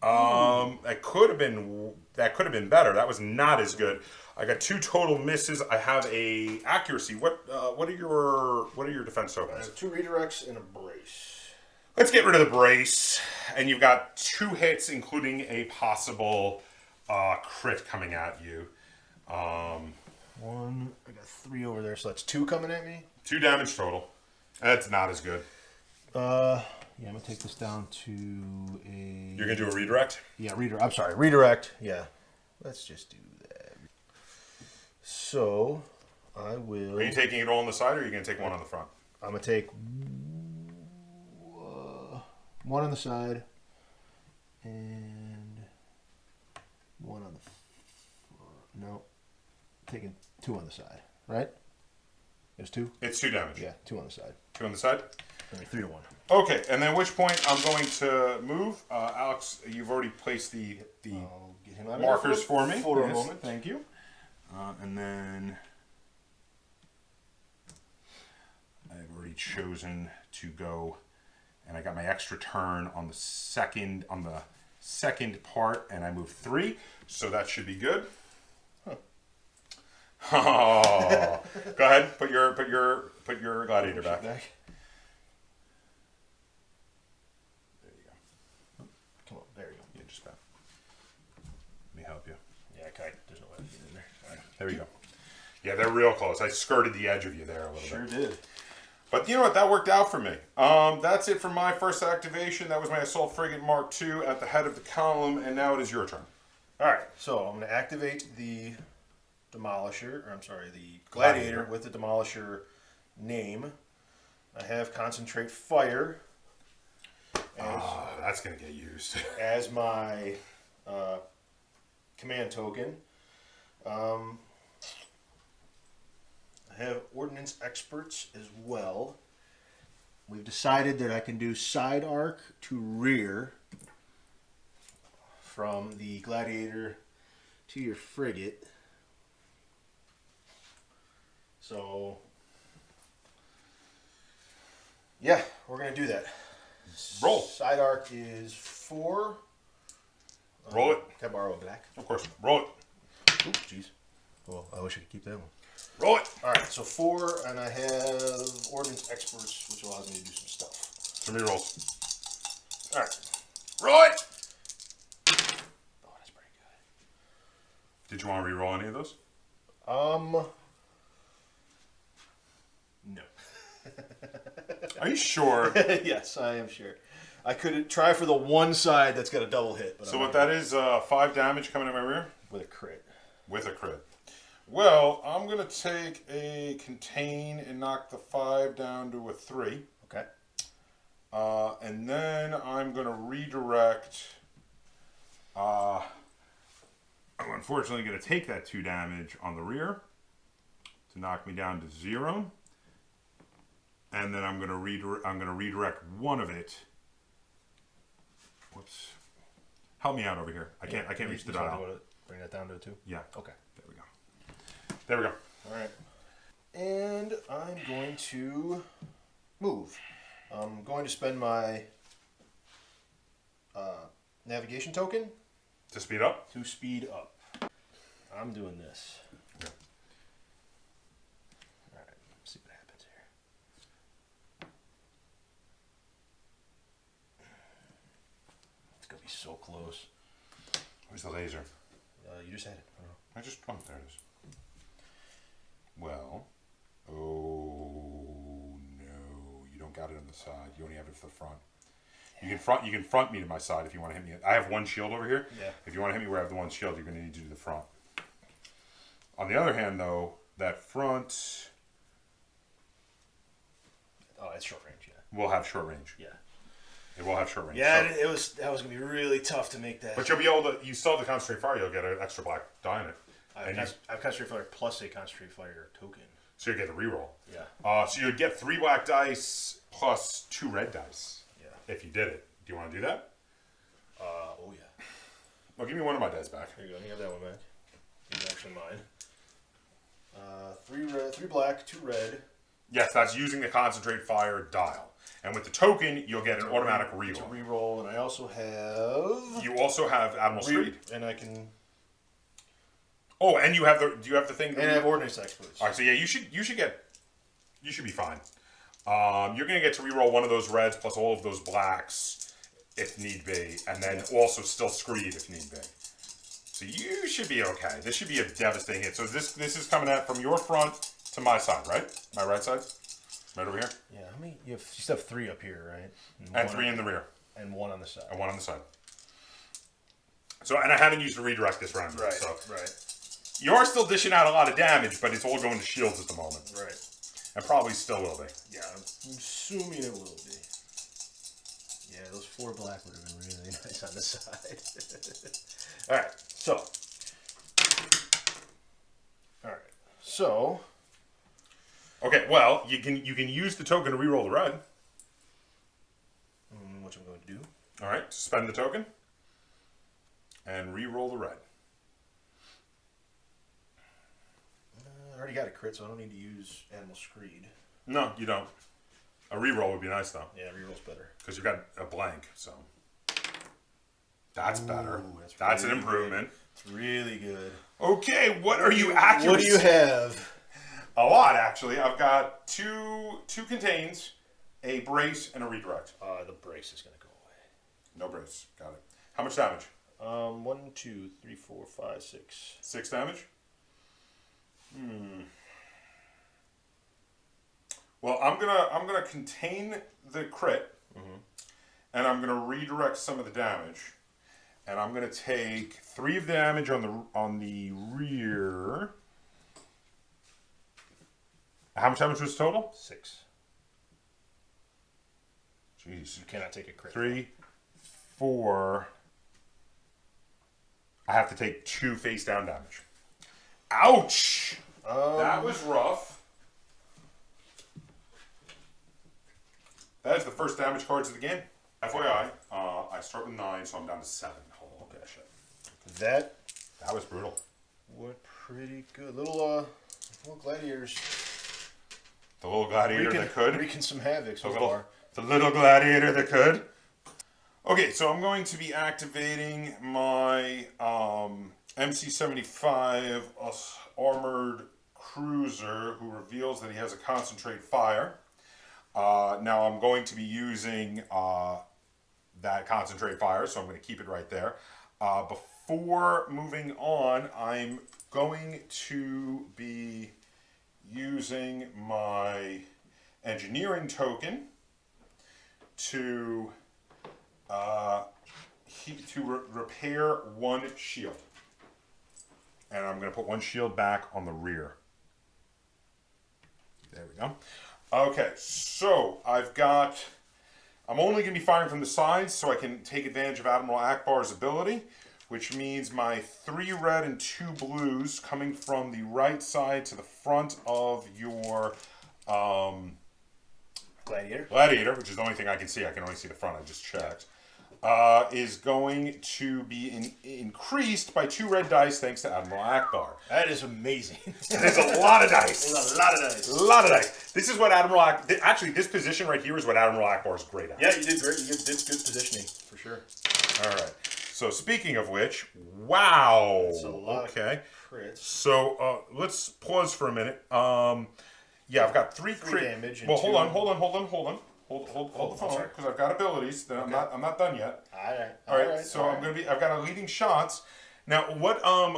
that could have been better. That was not as good. I got 2 total misses. I have a accuracy. What are your defense tokens? I have 2 redirects and a brace. Let's get rid of the brace. And you've got 2 hits, including a possible crit coming at you. 1. I got 3 over there, so that's 2 coming at me. 2 damage total. That's not as good. Yeah, I'm gonna take this down to a. You're gonna do a redirect? Yeah, redirect. I'm sorry, redirect. Yeah, let's just do that. So, I will. Are you taking it all on the side, or are you gonna take 1 on the front? I'm gonna take 1 on the side and 1 on the front. No, taking 2 on the side. Right? There's 2. It's 2 damage. Yeah, 2 on the side. 2 on the side. 3 to 1. Okay, and then at which point I'm going to move. Alex, you've already placed the I'll get him out markers for me. For a Yes, moment. thank you. And then I've already chosen to go, and I got my extra turn on the second part, and I moved 3, so that should be good. Huh. Oh, go ahead. Put your gladiator back. Come on, there you go. Yeah, just about. Let me help you. Yeah, okay. There's no way to get in there. All right. There you go. Yeah, they're real close. I skirted the edge of you there a little Sure bit. did. But you know what? That worked out for me. That's it for my first activation. That was my Assault Frigate Mark II at the head of the column, and now it is your turn. All right. So I'm going to activate the Demolisher, or I'm sorry, the Gladiator with the Demolisher name. I have Concentrate Fire. That's going to get used. As my command token. I have Ordnance Experts as well. we've decided that I can do side arc to rear from the Gladiator to your frigate. So, yeah, we're going to do that. Roll. Side arc is 4. Roll it. Can I borrow a black? Of course. Roll it. Oops, jeez. Well, I wish I could keep that one. Roll it. All right, so 4, and I have Ordnance Experts, which allows me to do some stuff. So many rolls. All right. Roll it. Oh, that's pretty good. Did you want to re-roll any of those? No. Are you sure? Yes, I am sure. I could try for the one side that's got a double hit. But So what that is, 5 damage coming in my rear? with a crit. With a crit. Well, I'm going to take a contain and knock the 5 down to a 3. Okay. And then I'm going to redirect. I'm unfortunately going to take that 2 damage on the rear to knock me down to 0. And then I'm going to redirect one of it. Whoops. Help me out over here. I can't reach the dial. Bring that down to a 2? Yeah. Okay. There we go. There we go. All right. And I'm going to move. I'm going to spend my navigation token To speed up? to speed up. I'm doing this. Yeah. All right. Let's see what happens here. It's going to be so close. Where's the laser? You just had it. I don't know. There it is. Well, oh no, you don't got it on the side. You only have it for the front. You can front me to my side if you want to hit me. I have one shield over here. Yeah. If you want to hit me where I have the one shield, you're going to need to do the front. On the other hand, though, that front Oh, it's short range, yeah. will have short range. Yeah. It will have short range. Yeah, So- that was gonna be really tough to make that. but you'll be able to. You still have the concentrate fire. You'll get an extra black die in it, I have concentrate fire plus a concentrate fire token. so you get a reroll. Yeah. So you'd get 3 black dice plus 2 red dice. Yeah. If you did it. Do you want to do that? Oh yeah. Well, give me one of my dice back. There you go. You have that one back. It's actually mine. 3 red, 3 black, 2 red. Yes, that's using the concentrate fire dial. And with the token, you'll get an automatic To reroll. reroll, and I also have. You also have Admiral Screed. And I can. Oh, and you have the. Do you have the thing? And I have Ordnance Experts. All right, so yeah, you should be fine. You're gonna get to reroll one of those reds plus all of those blacks if need be, and then also still Screed if need be. So you should be okay. This should be a devastating hit. So this is coming at from your front to my side, right? My right side, right over here, Yeah. How many? You still have 3 up here, right? and 3 in the rear, And 1 on the side. and 1 on the side. So, and I haven't used the redirect this round, yet, so Right. you are still dishing out a lot of damage, but it's all going to shields at the moment, Right. and probably still will be. Yeah, I'm assuming it will be. Yeah, those 4 black would have been really nice on the side. All right, so. All right, so. Okay, well, you can use the token to reroll the red. Which I'm going to do. All right, spend the token and re-roll the red. I already got a crit, so I don't need to use Admiral Screed. No, you don't. A re-roll would be nice though, Yeah, reroll's better. because you've got a blank. So that's better. That's That's an really improvement. It's really good. Okay, what are you accurate? What do you have? A lot actually. I've got two contains, a brace, and a redirect. The brace is going to go away. No brace. Got it. How much damage? 1, 2, 3, 4, 5, 6. 6 damage. Well, I'm gonna contain the crit, and I'm gonna redirect some of the damage, and I'm gonna take 3 of the damage on the rear. How much damage was total? 6. Jeez. You cannot take a crit. 3, 4. I have to take 2 face down damage. Ouch! That was rough. That is the first damage cards of the game. FYI, I start with 9, so I'm down to 7. Hold on, okay, shit. That was brutal. Went pretty good. Little gladiators. The little gladiator that could. Wreaking some havoc so far. The little gladiator that could. Okay, so I'm going to be activating my MC-75 armored cruiser, who reveals that he has a concentrate fire. Now I'm going to be using that concentrate fire, so I'm going to keep it right there. Before moving on, I'm going to be using my engineering token to repair one shield. And I'm going to put one shield back on the rear. There we go. Okay, so I'm only going to be firing from the sides so I can take advantage of Admiral Ackbar's ability, which means my 3 red and 2 blues coming from the right side to the front of your Gladiator, which is the only thing I can see. I can only see the front. I just checked. Is going to be increased by 2 red dice thanks to Admiral Ackbar. That is amazing. There's a lot of dice. There's a lot of dice. A lot of dice. This is what Admiral Ackbar... Actually, this position right here is what Admiral Ackbar is great at. Yeah, you did great. You did good positioning, for sure. All right. So speaking of which, wow. That's a lot of crits. So let's pause for a minute. Yeah, I've got 3 crit damage. Well, hold on. Hold the phone, because I've got abilities. That Okay. I'm not done yet. All right. So I've got a leading shots. Now, what are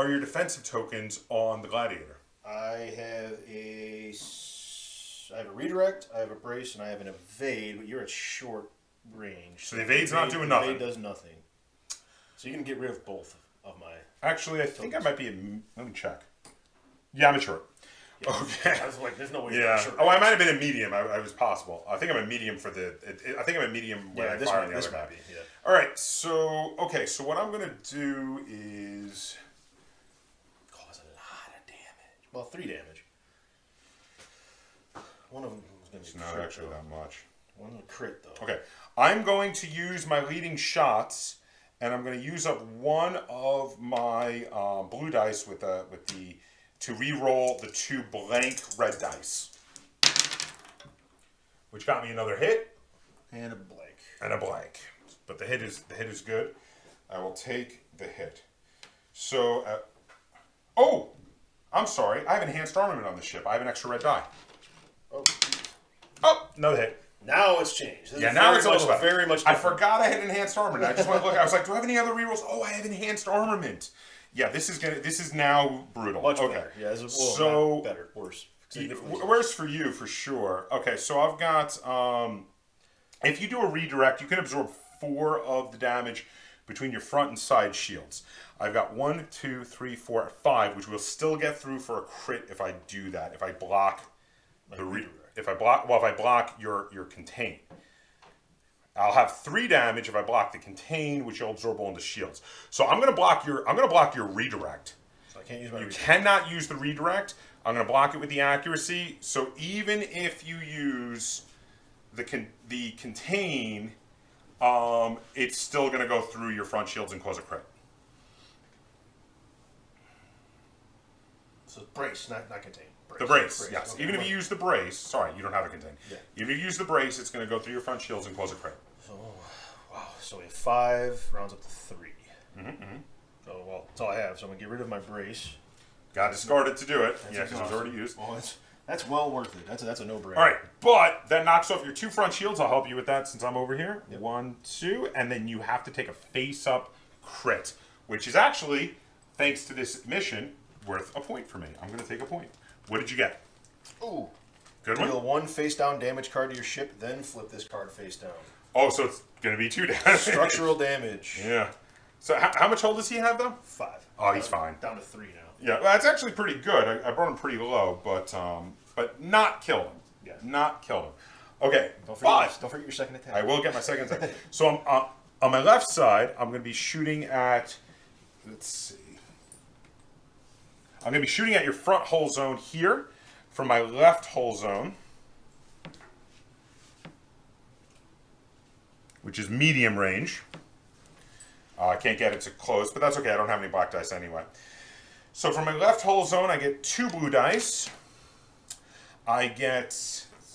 your defensive tokens on the Gladiator? I have a redirect, I have a brace, and I have an evade. But you're at short range. So the evade's not doing nothing. Evade does nothing. So you can get rid of both of my. Actually, I think I might be. Let me check. Yeah, I'm at short. Yeah. Okay. I was like, there's no way. Yeah. Short Oh, I might have been a medium. I was possible. I think I'm a medium for the. I think I'm a medium when I fire on the other map. Yeah. All right. So okay. So what I'm gonna do is cause a lot of damage. Well, 3 damage. One of them was gonna be. It's not actually that much. One of them crit though. Okay. I'm going to use my leading shots, and I'm going to use up one of my blue dice with the to re-roll the 2 blank red dice, which got me another hit and a blank. But the hit is good. I will take the hit. So, oh, I'm sorry. I have enhanced armament on the ship. I have an extra red die. Oh, another hit. Now it's changed. Yeah, now it's a little better. Very much I different. forgot I had enhanced armament. I just went to look. I was like, do I have any other rerolls? Oh, I have enhanced armament. Yeah, this is now brutal. Much okay. better. Yeah, so better, worse. Worse for you for sure. Okay, so I've got if you do a redirect, you can absorb 4 of the damage between your front and side shields. I've got 1, 2, 3, 4, 5, which will still get through for a crit if I do that. If I block the redirect. If I block your contain. I'll have 3 damage if I block the contain, which you'll absorb all into shields. So I'm gonna block your redirect. So I can't use my You redirect. cannot use the redirect. I'm gonna block it with the accuracy. So even if you use the contain, it's still gonna go through your front shields and cause a crit. So brace, not contain. The brace, yes. Okay. Even if you use the brace, sorry, you don't have a contain. Yeah. Even if you use the brace, it's going to go through your front shields and cause a crit. So, wow. So we have 5, rounds up to 3. Oh, well, that's all I have. So I'm going to get rid of my brace. Got to discard it to do it. That's Yeah, because it was awesome. already used. Well, that's well worth it. That's a no-brainer. All right, but that knocks off your 2 front shields. I'll help you with that since I'm over here. Yep. 1, 2, and then you have to take a face-up crit, which is actually, thanks to this mission, worth a point for me. I'm going to take a point. What did you get? Ooh. Good one? Deal 1 face-down damage card to your ship, then flip this card face down. Oh, so it's going to be 2 damage. Structural damage. Yeah. So how much hull does he have, though? 5. Oh, he's fine. Down to 3 now. Yeah, well, that's actually pretty good. I brought him pretty low, but not kill him. Yeah. Not kill him. Okay, Don't but forget your second attack. I will get my second attack. So I'm on my left side, I'm going to be shooting at, let's see. I'm going to be shooting at your front hull zone here from my left hull zone. which is medium range. I can't get it to close, but that's okay. I don't have any black dice anyway. So from my left hull zone, I get 2 blue dice. I get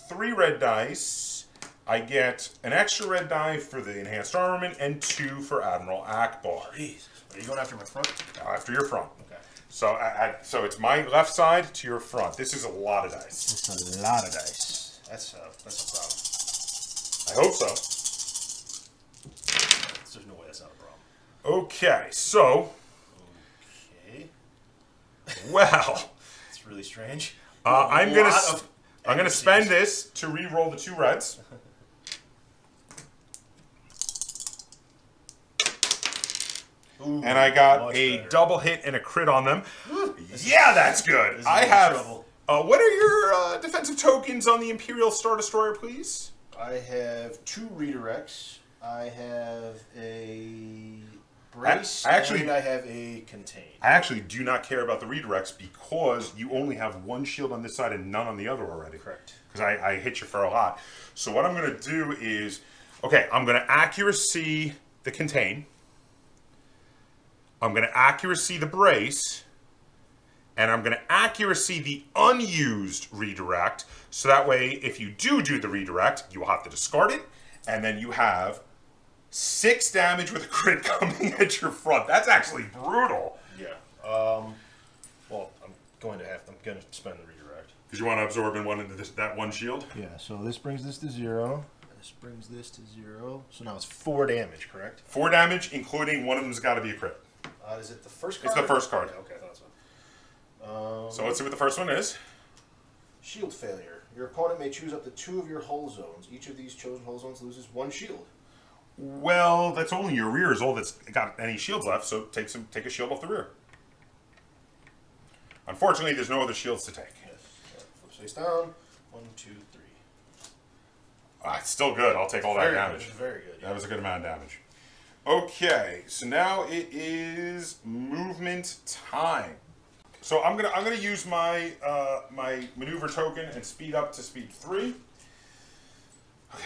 3 red dice. I get an extra red die for the enhanced armament and 2 for Admiral Ackbar. Jesus. Are you going after my front? After your front. Okay. So so it's my left side to your front. This is a lot of dice. It's a lot of dice. That's a problem. I hope so. There's no way that's not a problem. Okay, so... Okay. Well... It's really strange. I'm gonna spend this to re-roll the 2 reds. Ooh, and I got a better. double hit and a crit on them. Yeah, that's good. I have... what are your defensive tokens on the Imperial Star Destroyer, please? I have 2 redirects. I have a brace, and I have a contain. I actually do not care about the redirects because you only have 1 shield on this side and none on the other already. Correct. Because I hit you for a lot. So what I'm going to do is... Okay, I'm going to accuracy the contain. I'm going to accuracy the brace. And I'm going to accuracy the unused redirect. So that way, if you do the redirect, you will have to discard it. And then you have 6 damage with a crit coming at your front. That's actually brutal. Yeah. Well, I'm going to spend the redirect. Because you want to absorb in that 1 shield? Yeah, so this brings this to 0. This brings this to 0. So now it's 4 damage, correct? 4 damage, including one of them's got to be a crit. Is it the first card? It's the first card. Yeah, okay, I thought so. So let's see what the first one is. Shield failure. Your opponent may choose up to 2 of your hull zones. Each of these chosen hull zones loses 1 shield. Well, that's only your rear is all that's got any shields left, so take a shield off the rear. Unfortunately, there's no other shields to take. Yes. Flip face down. 1, 2, 3. It's still good. I'll take all that damage. Very good. Yeah. That was a good amount of damage. Okay, so now it is movement time. So I'm gonna use my my maneuver token and speed up to speed 3. Okay,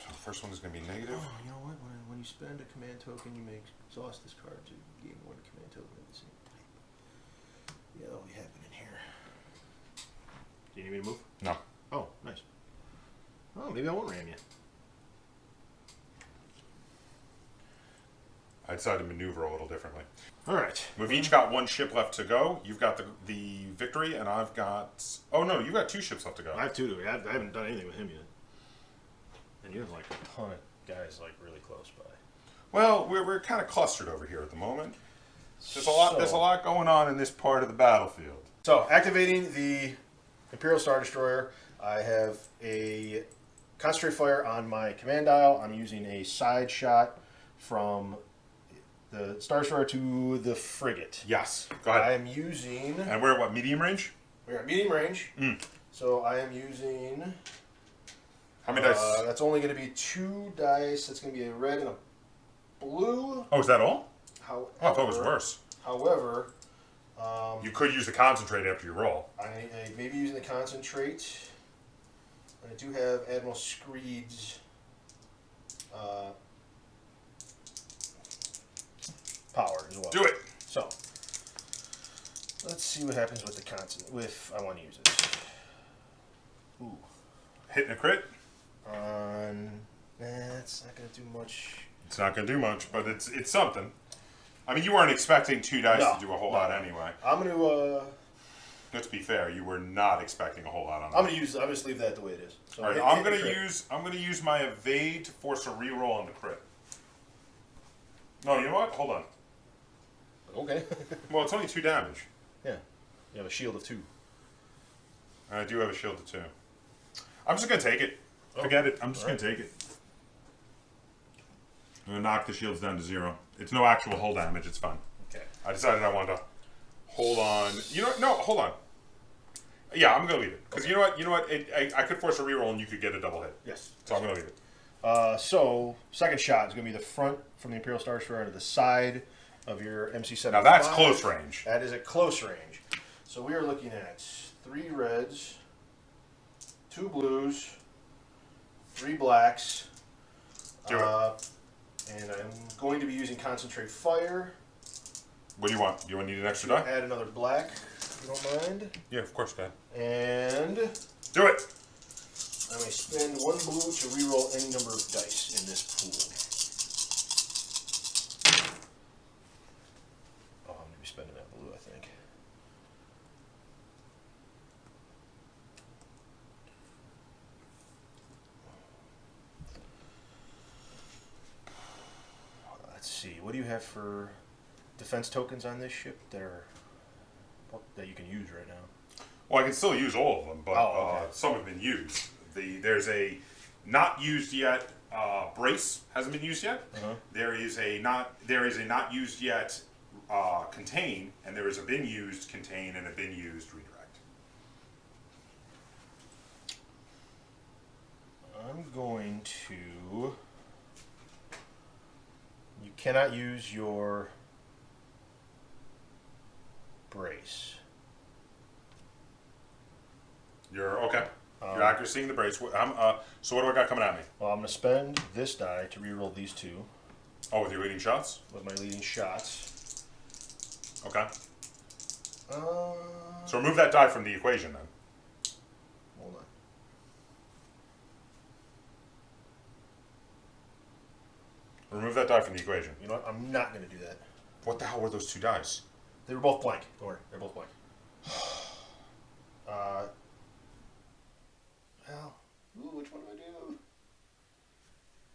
so the first one is gonna be negative. Oh, you know what? When you spend a command token, you may exhaust this card to gain 1 command token at the same time. Yeah, that'll be happening here. Do you need me to move? No. Oh, nice. Oh, maybe I won't ram you. I decided to maneuver a little differently. All right. We've each got 1 ship left to go. You've got the victory, and I've got... Oh, no, you've got 2 ships left to go. I have 2. I haven't done anything with him yet. And you have like a ton of guys like really close by. Well, we're kind of clustered over here at the moment. There's a lot going on in this part of the battlefield. So, activating the Imperial Star Destroyer, I have a concentrate fire on my command dial. I'm using a side shot from the Star Destroyer to the frigate. Yes. Go ahead. I am using... And we're at what, medium range? We're at medium range. Mm. So I am using... How many dice? That's only going to be 2 dice. That's going to be a red and a blue. Oh, is that all? However, Oh, I thought it was worse. However... you could use the concentrate after you roll. I may be using the concentrate. I do have Admiral Screed's power as well. Do it. So, let's see what happens with the if I want to use it. Ooh. Hitting a crit? It's not going to do much. It's not going to do much, but it's something. I mean, you weren't expecting 2 dice to do a whole lot anyway. I'm going to... Let's be fair. You were not expecting a whole lot on that. I'm going to just leave that the way it is. So all right, I'm going to use my evade to force a reroll on the crit. No, you know what? Hold on. Okay. Well, it's only 2 damage. Yeah. You have a shield of 2. I do have a shield of 2. I'm just going to take it. Forget it. I'm just going to take it. I'm going to knock the shields down to 0. It's no actual hull damage. It's fine. Okay. I decided I wanted to hold on. You know what? No, hold on. Yeah, I'm going to leave it. Because you know what? I could force a reroll and you could get a double hit. Yes. So I'm going to leave it. So, second shot is going to be the front from the Imperial Star Destroyer to the side of your MC-75. Now that's close range. That is at close range. So we are looking at 3 reds, 2 blues, 3 blacks, Do it. And I'm going to be using Concentrate Fire. What do you want? You need an extra die? Add another black, if you don't mind. Yeah, of course, man. And do it. I may spend 1 blue to reroll any number of dice in this pool. Oh, I'm going to be spending that blue, I think. Let's see. What do you have for defense tokens on this ship that you can use right now? Well, I can still use all of them, but okay. Some have been used. There's a not used yet brace hasn't been used yet. There is a not used yet contain, and there is a been used contain and a been used redirect. I'm going to. You cannot use your brace. You're okay. You're accuracy in the brace. So what do I got coming at me? Well, I'm going to spend this die to reroll these 2. Oh, with your leading shots? With my leading shots. Okay. So remove that die from the equation then. Hold on. Remove that die from the equation. You know what? I'm not going to do that. What the hell were those 2 dice? They were both blank. Don't worry. They're both blank. Well, which one do I do?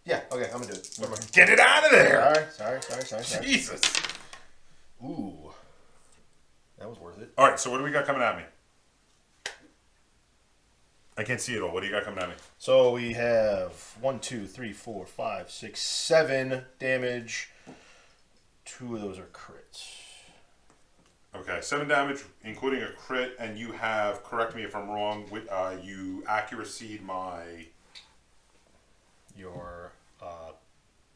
Yeah, okay, I'm going to do it. Never mind. Get it out of there! Sorry. Jesus! Ooh. That was worth it. Alright, so what do we got coming at me? I can't see it all. What do you got coming at me? So we have 1, 2, 3, 4, 5, 6, 7 damage. 2 of those are crits. Okay, 7 damage, including a crit, and you have, correct me if I'm wrong, you accuracy'd your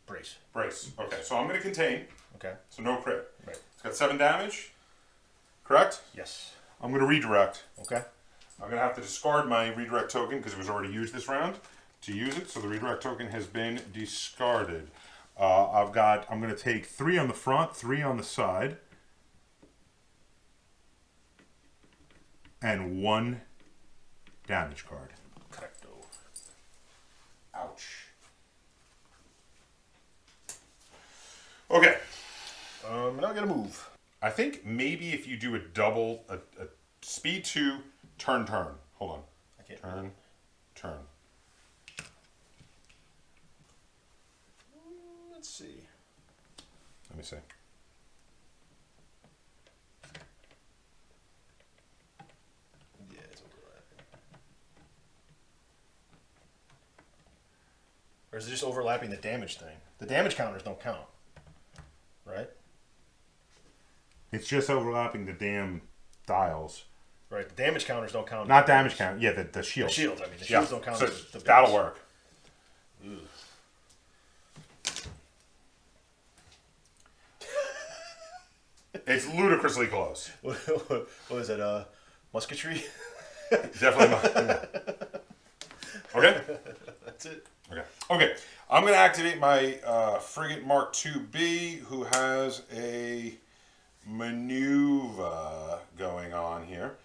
brace. Brace. Okay, so I'm going to contain. Okay. So no crit. Right. It's got 7 damage, correct? Yes. I'm going to redirect. Okay. I'm going to have to discard my redirect token because it was already used this round to use it, so the redirect token has been discarded. I'm going to take 3 on the front, 3 on the side. And 1 damage card. Correcto. Ouch. Okay. Now I gotta move. I think maybe if you do a double, a speed 2, turn. Hold on. I can't. Turn. Let's see. Let me see. Yeah, it's overlapping. Or is it just overlapping the damage thing? The damage counters don't count, right? It's just overlapping the damn dials. Right, the damage counters don't count. Not damage count. Yeah, the shields. The shields, I mean. The shields don't count. So the that'll work. Ugh. It's ludicrously close. What is it? Musketry? Definitely not. Okay? That's it. Okay. I'm going to activate my Frigate Mark IIB, who has a maneuver going on here.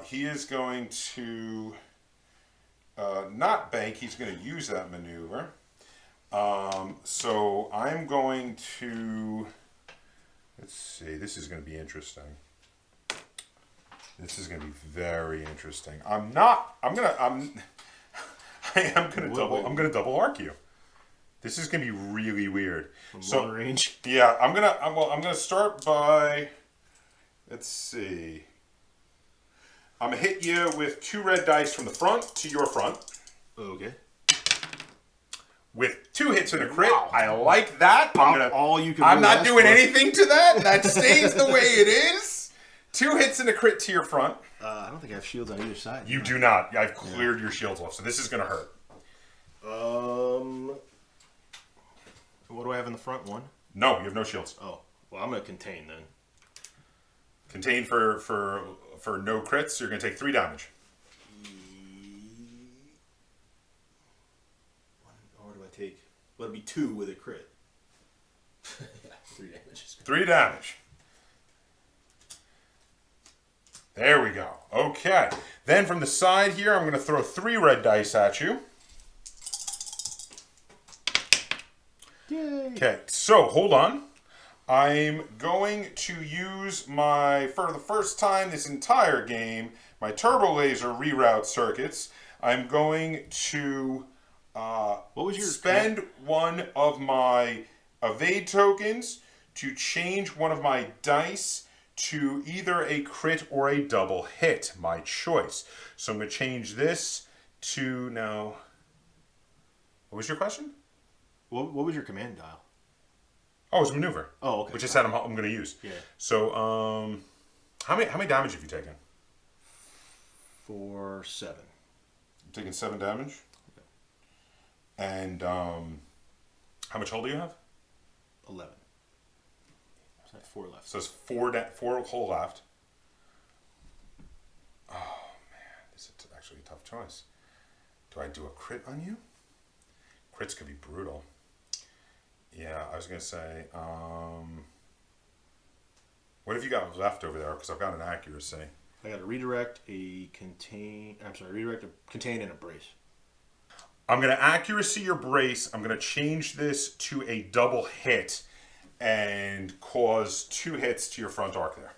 He is going to not bank. He's going to use that maneuver. So I'm going to... Let's see. This is going to be interesting. This is going to be very interesting. I am going to double arc you. This is going to be really weird. From long range. Yeah, I'm going to start by, let's see. I'm going to hit you with 2 red dice from the front to your front. Okay. With 2 hits and a crit. Wow. I like that. I'm not doing anything to that. That stays the way it is. 2 hits and a crit to your front. I don't think I have shields on either side. You do not. I've cleared your shields off, so this is going to hurt. What do I have in the front? 1? No, you have no shields. Oh, well, I'm going to contain then. Contain for no crits. You're going to take 3 damage. Or do I take? But it'd be 2 with a crit. Yeah, 3 damage. 3 damage. There we go. Okay. Then from the side here, I'm going to throw 3 red dice at you. Yay. Okay, so hold on. I'm going to use for the first time this entire game, my turbo laser reroute circuits. I'm going to spend one of my evade tokens to change one of my dice to either a crit or a double hit, my choice. So I'm going to change this to now. What was your question? What was your command dial? Oh, it's maneuver. Oh, okay. Which I said I'm going to use. Yeah. So, how many damage have you taken? For 7. You've taken 7 damage. Okay. And how much hull do you have? 11. So I have 4 left. So it's 4 hull left. Oh man, this is actually a tough choice. Do I do a crit on you? Crits could be brutal. Yeah, I was gonna say. What have you got left over there? Because I've got an accuracy. I got a redirect, redirect, a contain, and a brace. I'm gonna accuracy your brace. I'm gonna change this to a double hit, and cause 2 hits to your front arc there.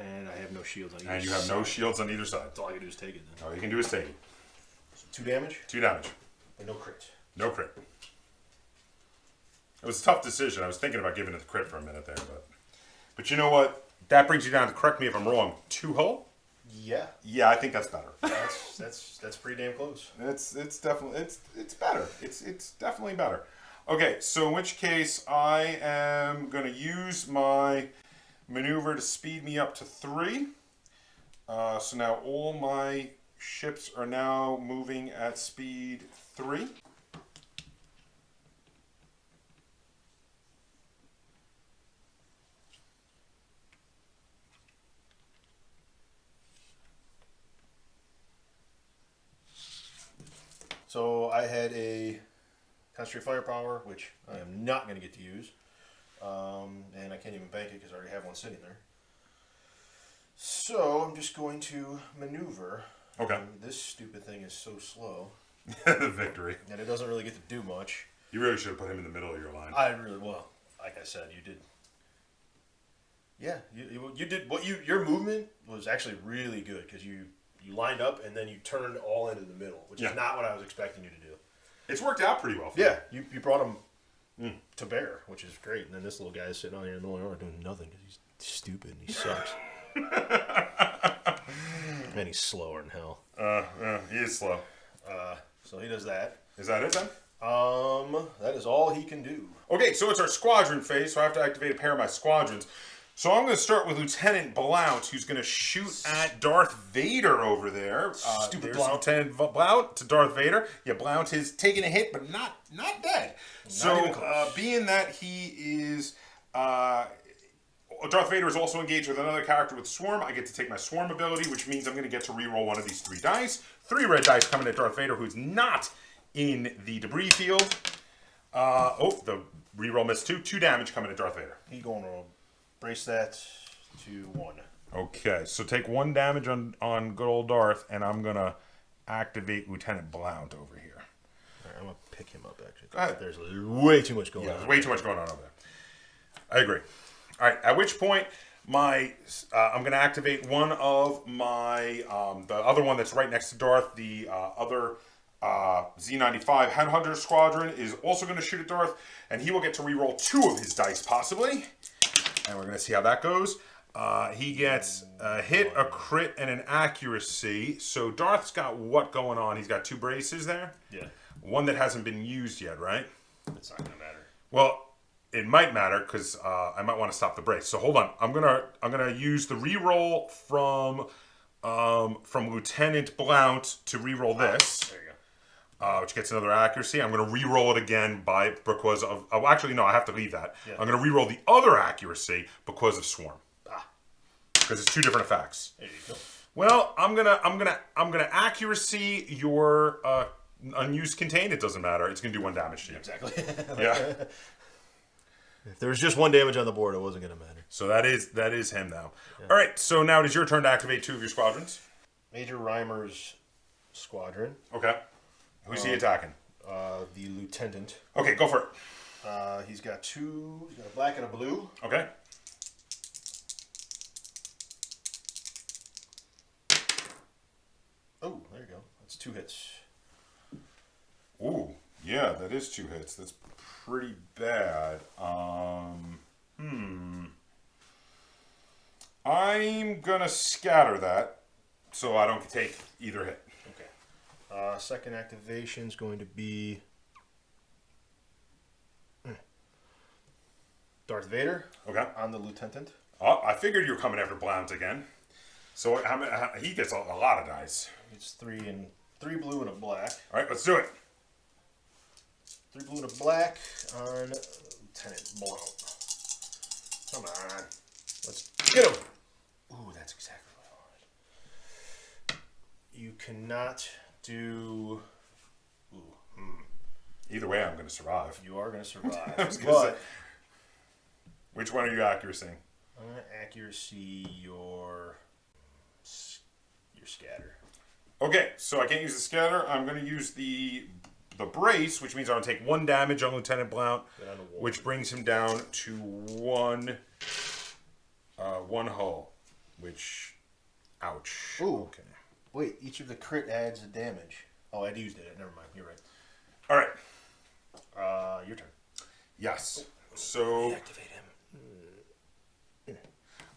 And I have no shields on either side. And you have no shields on either side. That's all I can do is take it then. All you can do is take it. So 2 damage? 2 damage. And no crit. No crit. It was a tough decision. I was thinking about giving it the crit for a minute there, but you know what? That brings you down to, correct me if I'm wrong, 2 hull? Yeah. Yeah, I think that's better. That's pretty damn close. It's definitely it's better. It's definitely better. Okay, so in which case I am gonna use my maneuver to speed me up to 3. So now all my ships are now moving at speed 3. So I had a concentrate firepower, which I am not going to get to use. And I can't even bank it because I already have one sitting there. So I'm just going to maneuver. Okay. This stupid thing is so slow. The victory. And it doesn't really get to do much. You really should have put him in the middle of your line. Like I said, you did. Yeah, you did your movement was actually really good because you lined up and then you turned all into the middle, which is not what I was expecting you to do. It's worked out pretty well for you. You brought him to bear, which is great. And then this little guy is sitting on here in the middle of the yard doing nothing because he's stupid and he sucks. And he's slower than hell. He is slow. So he does that. Is that it then? That is all he can do. Okay, so it's our squadron phase, so I have to activate a pair of my squadrons. So I'm going to start with Lieutenant Blount, who's going to shoot at Darth Vader over there. Stupid there's Blount. Lieutenant Blount to Darth Vader. Yeah, Blount is taking a hit, but not dead. So being that he is... Darth Vader is also engaged with another character with Swarm. I get to take my Swarm ability, which means I'm going to get to reroll one of these 3 dice. 3 red dice coming at Darth Vader, who's not in the debris field. The reroll missed 2. 2 damage coming at Darth Vader. He's going to brace that to 1. Okay, so take 1 damage on good old Darth, and I'm going to activate Lieutenant Blount over here. All right, I'm going to pick him up, actually. Go ahead. There's way too much going on. There's way too much going on over there. I agree. All right, at which point I'm going to activate one of my, the other one that's right next to Darth, the other Z95 Headhunter Squadron is also going to shoot at Darth, and he will get to reroll 2 of his dice, possibly. And we're going to see how that goes. He gets a hit, a crit, and an accuracy. So Darth's got what going on? He's got 2 braces there? Yeah. One that hasn't been used yet, right? It's not going to matter. Well, it might matter because I might want to stop the brace. So hold on. I'm gonna use the reroll from Lieutenant Blount to reroll this. There you go. Which gets another accuracy. I'm gonna reroll it again because of. Oh, actually, no. I have to leave that. Yeah. I'm gonna reroll the other accuracy because of Swarm. Because it's 2 different effects. There you go. Well, I'm gonna accuracy your unused contain. It doesn't matter. It's gonna do 1 damage to you. Exactly. Yeah. If there was just 1 damage on the board, it wasn't going to matter. So that is him now. Yeah. All right. So now it is your turn to activate 2 of your squadrons. Major Reimer's squadron. Okay. Who's he attacking? The lieutenant. Okay, go for it. He's got 2. He's got a black and a blue. Okay. Oh, there you go. That's 2 hits. Ooh, yeah, that is 2 hits. That's pretty bad. I'm gonna scatter that so I don't take either hit. Okay. Second activation is going to be Darth Vader. Okay. On the lieutenant. Oh, I figured you were coming after Blount again. So he gets a lot of dice. It's 3 blue and a black. All right, let's do it. 3 blue and a black on Lieutenant Blount. Come on. Let's get him. Ooh, that's exactly what I wanted. You cannot do... Either way, I'm going to survive. You are going to survive. I was gonna say, which one are you accuracying? I'm going to accuracy your scatter. Okay, so I can't use the scatter. I'm going to use the brace, which means I'm going to take 1 damage on Lieutenant Blount, which brings him down to 1 hull, which, ouch. Ooh. Okay. Wait, each of the crit adds a damage. Oh, I'd used it. Never mind. You're right. All right. Your turn. Yes. So... Activate him.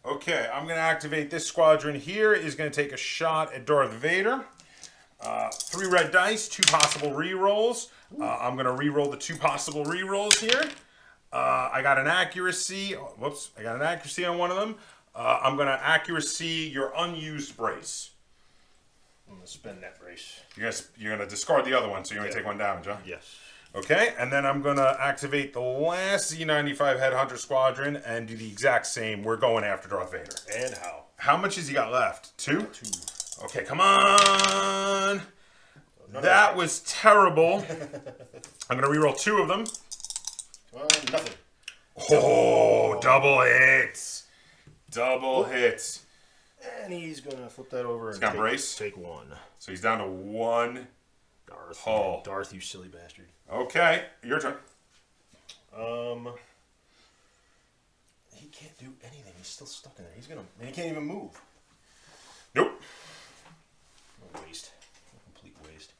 Okay, I'm going to activate this squadron here. Is going to take a shot at Darth Vader. 3 red dice, 2 possible rerolls. I'm going to reroll the 2 possible rerolls here. I got an accuracy. Whoops, I got an accuracy on one of them. I'm going to accuracy your unused brace. I'm going to spend that brace. You're going to discard the other one, so you're going to take 1 damage, huh? Yes. Okay, and then I'm going to activate the last Z95 Headhunter Squadron and do the exact same. We're going after Darth Vader. And how? How much has he got left? 2? 2. Okay, come on. That was terrible. I'm going to reroll 2 of them. Nothing. Oh, double hits. Double hits. And he's going to flip that over and take 1. So he's down to 1 Darth. hull. Darth, you silly bastard. Okay, your turn. He can't do anything. He's still stuck in there. And he can't even move. Nope. What a waste. A complete waste.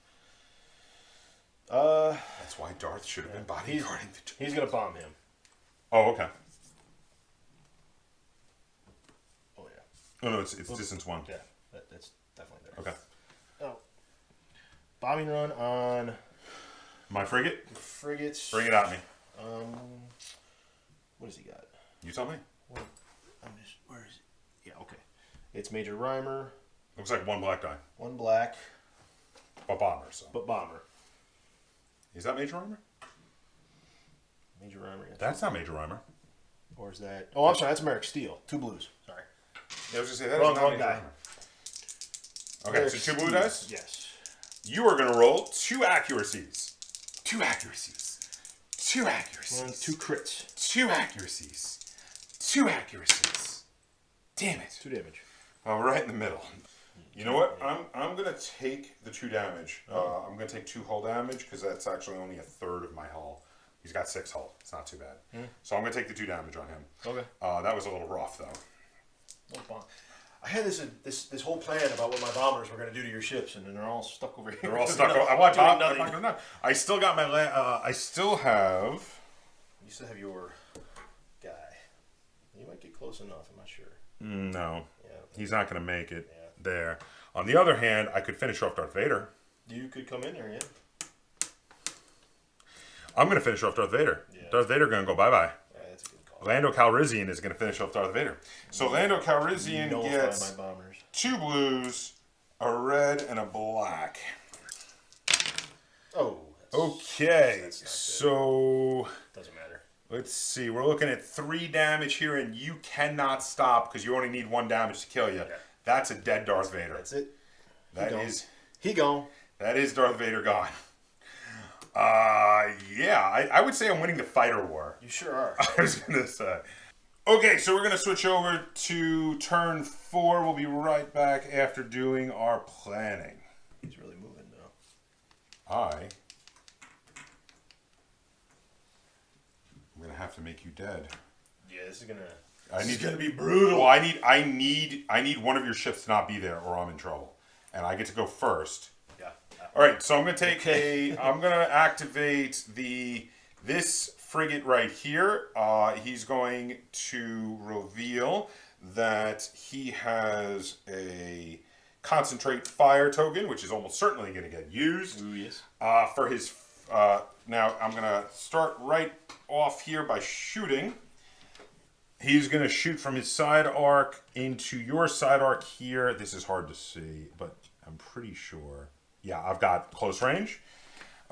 That's why Darth should have been bodyguarding the... He's going to bomb him. Oh, okay. Oh, yeah. Oh, no, it's distance 1. Yeah, that's definitely there. Okay. Oh. Bombing run on... My frigate? Frigates. Bring it at me. What has he got? You tell me. Where is it? Yeah, okay. It's Major Reimer. Looks like 1 black die. 1 black. But bomber, so. But bomber. Is that Major Reimer? Major Reimer. Yes. That's not Major Reimer. Or is that... Oh, I'm sorry. That's Merrick Steele. 2 blues. Sorry. Yeah, I was going to say, that wrong, is not wrong Major guy. Reimer. Okay, Merrick so 2 blue Steele. dice? Yes. You are going to roll 2 accuracies. 2 accuracies. 2 accuracies. 2 crits. 2 accuracies. 2 accuracies. Damn it. 2 damage. Right in the middle. You know what? I'm going to take the 2 damage. I'm going to take 2 hull damage because that's actually only a third of my hull. He's got 6 hull. It's not too bad. So I'm going to take the 2 damage on him. Okay. That was a little rough, though. I had this whole plan about what my bombers were going to do to your ships, and then they're all stuck over here. They're all stuck. I want to. I still got my. I still have. You still have your guy. You might get close enough. I'm not sure. No. Yeah. He's not going to make it there. On the other hand, I could finish off Darth Vader. You could come in there, yeah. I'm going to finish off Darth Vader. Yeah. Darth Vader going to go bye-bye. Yeah, that's a good call. Lando Calrissian is going to finish off Darth Vader. So Lando Calrissian gets my bombers. 2 blues, a red, and a black. Oh. Okay. So... Doesn't matter. Let's see. We're looking at 3 damage here, and you cannot stop because you only need 1 damage to kill you. Okay. That's a dead Darth Vader. That's it. He gone. That is Darth Vader gone. Yeah, I would say I'm winning the fighter war. You sure are. I was going to say. Okay, so we're going to switch over to turn 4. We'll be right back after doing our planning. He's really moving now. I'm going to have to make you dead. Yeah, this is going to... It's going to be brutal. Well, I need one of your ships to not be there or I'm in trouble. And I get to go first. Yeah. All right, so I'm going to take I'm going to activate this frigate right here. He's going to reveal that he has a concentrate fire token, which is almost certainly going to get used. Ooh, yes. For his now I'm going to start right off here by shooting. He's going to shoot from his side arc into your side arc here. This is hard to see, but I'm pretty sure. Yeah, I've got close range.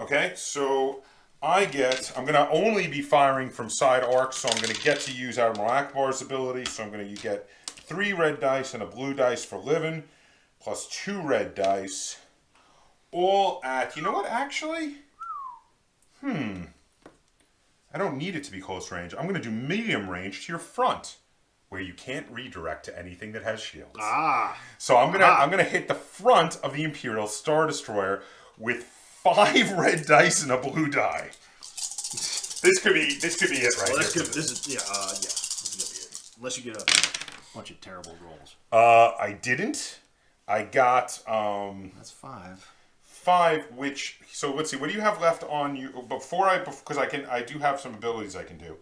Okay, so I'm going to only be firing from side arcs, so I'm going to get to use Admiral Ackbar's ability. So I'm going to get 3 red dice and a blue dice for living, plus 2 red dice. All at, you know what, actually? I don't need it to be close range. I'm going to do medium range to your front, where you can't redirect to anything that has shields. So I'm gonna hit the front of the Imperial Star Destroyer with 5 red dice and a blue die. This could be it right here. This is gonna be it. Unless you get a bunch of terrible rolls. I didn't. I got That's 5. 5, which, so let's see, what do you have left on you because I do have some abilities I can do.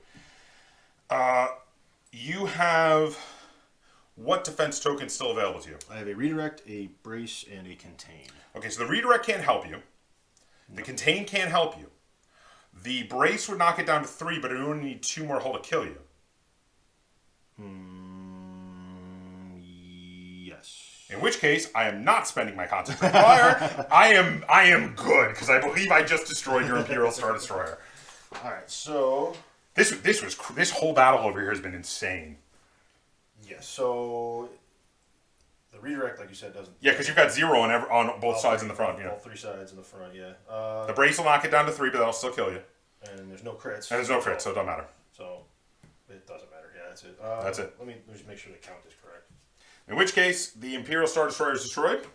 You have what defense tokens still available to you? I have a redirect, a brace, and a contain. Okay, so the redirect can't help you. The contain can't help you. The brace would knock it down to 3, but it would only need 2 more hull to kill you. Yes. In which case, I am not spending my concentrate fire. I am good because I believe I just destroyed your Imperial Star Destroyer. All right, so this whole battle over here has been insane. yeah. So the redirect, like you said, doesn't. Yeah, because you've got 0 on both sides in the front. All 3 sides in the front. Yeah. The brace will knock it down to 3, but that'll still kill you. And there's no crits. And there's no crits, so it doesn't matter. So it doesn't matter. Yeah, that's it. That's it. Let me just make sure the count is correct. In which case, the Imperial Star Destroyer is destroyed.